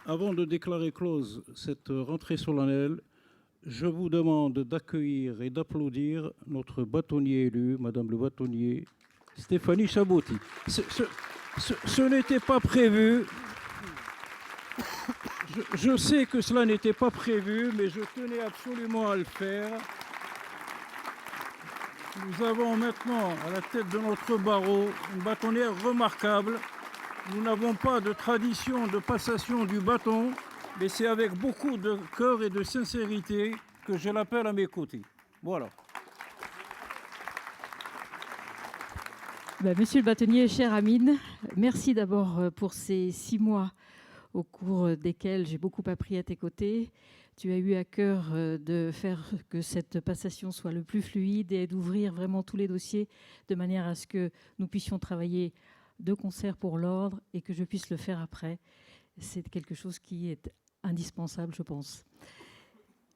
Avant de déclarer close cette rentrée solennelle, je vous demande d'accueillir et d'applaudir notre bâtonnier élu, Madame le bâtonnier, Stéphanie Chabotti. Ce n'était pas prévu. Je sais que cela n'était pas prévu, mais je tenais absolument à le faire. Nous avons maintenant à la tête de notre barreau une bâtonnière remarquable. Nous n'avons pas de tradition de passation du bâton, mais c'est avec beaucoup de cœur et de sincérité que je l'appelle à mes côtés. Voilà. Monsieur le bâtonnier, cher Amine, merci d'abord pour ces 6 mois au cours desquels j'ai beaucoup appris à tes côtés. Tu as eu à cœur de faire que cette passation soit le plus fluide et d'ouvrir vraiment tous les dossiers de manière à ce que nous puissions travailler de concert pour l'ordre et que je puisse le faire après. C'est quelque chose qui est indispensable, je pense.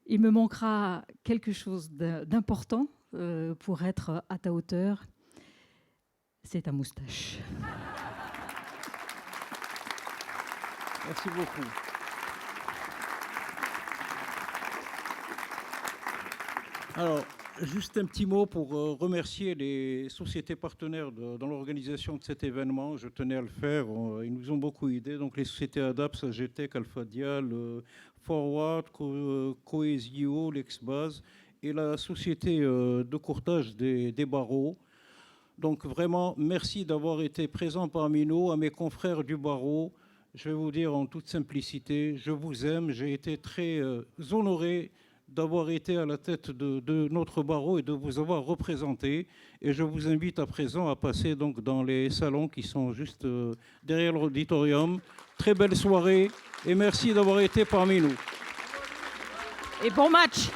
Il me manquera quelque chose d'important pour être à ta hauteur. C'est ta moustache. Merci beaucoup. Alors, juste un petit mot pour remercier les sociétés partenaires dans l'organisation de cet événement. Je tenais à le faire. Ils nous ont beaucoup aidés. Donc, les sociétés ADAPS, AGTEC, Alpha Dial, Forward, Coesio, Lexbase et la société de courtage des barreaux. Donc, vraiment, merci d'avoir été présents parmi nous. À mes confrères du barreau, je vais vous dire en toute simplicité, je vous aime. J'ai été très honoré d'avoir été à la tête de notre barreau et de vous avoir représenté. Et je vous invite à présent à passer donc dans les salons qui sont juste derrière l'auditorium. Très belle soirée et merci d'avoir été parmi nous. Et bon match!